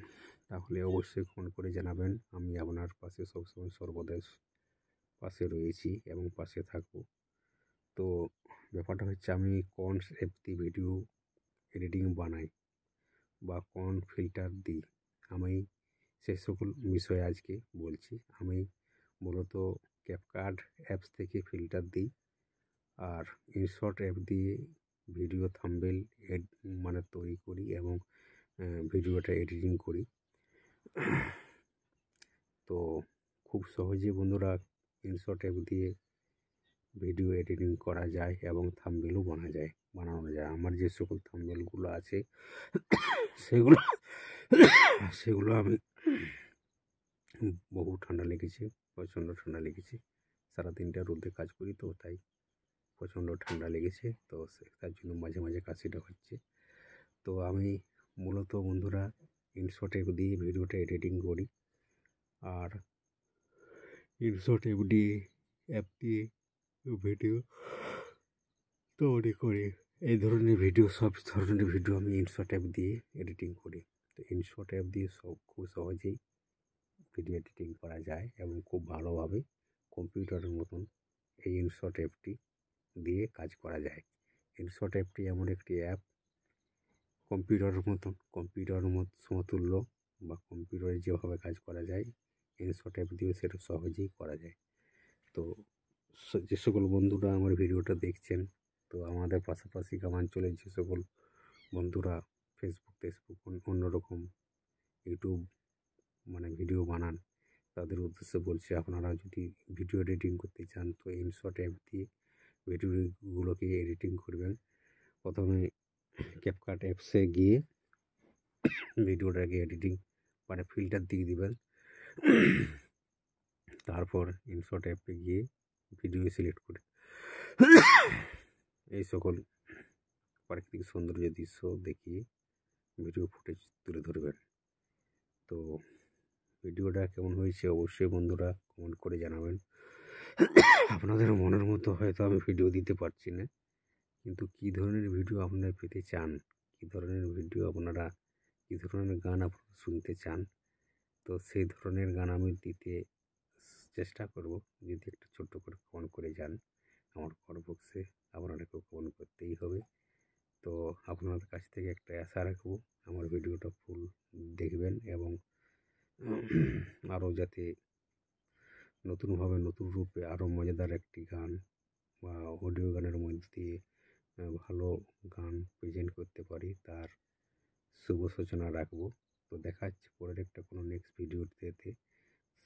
তাহলে অবশ্যই ফোন করে জানাবেন। আমি আপনার পাশে সবসময় সর্বদাই পাশে রয়েছি এবং পাশে থাকব। তো ব্যাপারটা হচ্ছে, আমি কোন অ্যাপ দিয়ে ভিডিও এডিটিং বানাই বা কোন ফিল্টার দিই, আমি সে সকল বিষয়ে আজকে বলছি। আমি মূলত ক্যাপকাট অ্যাপস থেকে ফিল্টার দিই, আর ইনশট অ্যাপ দিয়ে ভিডিও থাম্বনেল মানে তৈরি করি এবং ভিডিওটা এডিটিং করি। তো খুব সহজে বন্ধুরা ইনশট অ্যাপ দিয়ে ভিডিও এডিটিং করা যায় এবং থাম্বনেলও বানানো যায়। আমার যে সকল থাম্বনেলগুলো আছে সেগুলো আমি বহু ঠান্ডা লেগেছে, প্রচণ্ড ঠান্ডা লেগেছে, সারাদিনটা রোদে কাজ করি, তো তাই প্রচণ্ড ঠান্ডা লেগেছে, তো তার জন্য মাঝে মাঝে কাশিটা হচ্ছে। তো আমি মূলত বন্ধুরা ইনশট অ্যাপ দিয়ে ভিডিওটা এডিটিং করি, আর ইনশট অ্যাপ দিয়ে ভিডিও তৈরি করি। এই ধরনের ভিডিও, সব ধরনের ভিডিও আমি ইনশট অ্যাপ দিয়ে এডিটিং করি। তো ইনশট অ্যাপ দিয়ে খুব সহজেই ভিডিও এডিটিং করা যায় এবং খুব ভালোভাবে কম্পিউটারের মতন এই ইনশট অ্যাপটি দিয়ে কাজ করা যায়। ইনশট অ্যাপটি এমন একটি অ্যাপ, কম্পিউটারের সমতুল্য বা কম্পিউটারে যেভাবে কাজ করা যায়, ইনশট অ্যাপ দিয়েও সেটা সহজেই করা যায়। তো যে সকল বন্ধুরা আমার ভিডিওটা দেখছেন, তো আমাদের পাশাপাশি গ্রামাঞ্চলের যে সকল বন্ধুরা ফেসবুক অন্যরকম ইউটিউব মানে ভিডিও বানান, তাদের উদ্দেশ্যে বলছি, আপনারা যদি ভিডিও এডিটিং করতে চান, তো ইনশট অ্যাপ দিয়ে ভিডিওগুলোকে এডিটিং করবেন। প্রথমে ক্যাপকাট অ্যাপসে গিয়ে ভিডিওটাকে এডিটিং মানে ফিল্টার দিয়ে দিবেন, তারপর ইনশট অ্যাপে গিয়ে ভিডিও সিলেক্ট করে এই সকল প্রাকৃতিক সৌন্দর্য দৃশ্য দেখিয়ে ভিডিও ফুটেজ তুলে ধরবেন। তো ভিডিওটা কেমন হয়েছে অবশ্যই বন্ধুরা কমেন্ট করে জানাবেন। আপনাদের মনের মতো হয়তো আমি ভিডিও দিতে পারছি না, কিন্তু কী ধরনের ভিডিও আপনারা পেতে চান, কী ধরনের ভিডিও আপনারা, কী ধরনের গান আপনারা শুনতে চান, তো সেই ধরনের গান আমি দিতে চেষ্টা করব। যদি একটা ছোট্ট করে কমেন্ট করে যান আমার কমেন্ট বক্সে, আপনাদেরকেও কমেন্ট করতেই হবে। তো আপনাদের কাছ থেকে একটা আশা রাখবো, আমার ভিডিওটা ফুল দেখবেন এবং আরও যাতে নতুনভাবে নতুন রূপে আরও মজাদার একটি গান বা অডিও গানের মধ্যে দিয়ে ভালো গান প্রেজেন্ট করতে পারি, তার শুভ সূচনা রাখবো। তো দেখা যাচ্ছে পরের একটা কোনো নেক্সট ভিডিওতে।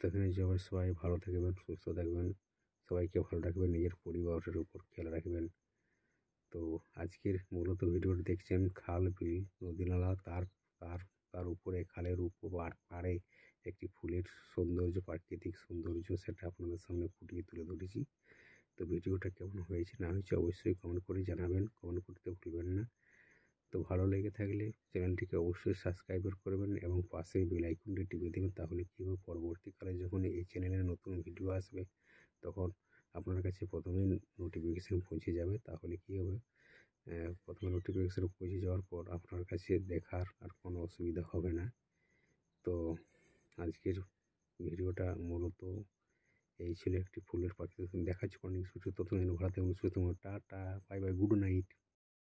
সেখানে সবাই ভালো থাকবেন, সুস্থ থাকবেন, সবাইকে ভালো রাখবেন, নিজের পরিবারের উপর খেয়াল রাখবেন। তো আজকের মূলত ভিডিওটি দেখছেন খাল, বিল, নদী নালা, তার উপরে খালের উপর পাড়ে একটি ফুলের সৌন্দর্য, প্রাকৃতিক সৌন্দর্য, সেটা আপনাদের সামনে ফুটিয়ে তুলে ধরেছি। তো ভিডিওটা কেমন হয়েছে না হয়েছে অবশ্যই কমেন্ট করে জানাবেন, কমেন্ট করতে ভুলবেন না। তো ভালো লেগে থাকলে চ্যানেলটিকে অবশ্যই সাবস্ক্রাইব করবেন এবং পাশে বেল আইকনটি টিপে দেবেন। তাহলে কী হবে, পরবর্তীকালে যখন এই চ্যানেলে নতুন ভিডিও আসবে, তখন আপনার কাছে প্রথমেই নোটিফিকেশান পৌঁছে যাবে। তাহলে কী হবে, প্রথমে নোটিফিকেশান পৌঁছে যাওয়ার পর আপনার কাছে দেখার আর কোনো অসুবিধা হবে না। তো আজকের ভিডিওটা মূলত এই ছিল একটি ফুলের পাখি। দেখাচ্ছি অনেক কিছু, ততদিন ভালো থাকুন, সুস্থ থাকুন, tata, bye bye, good night.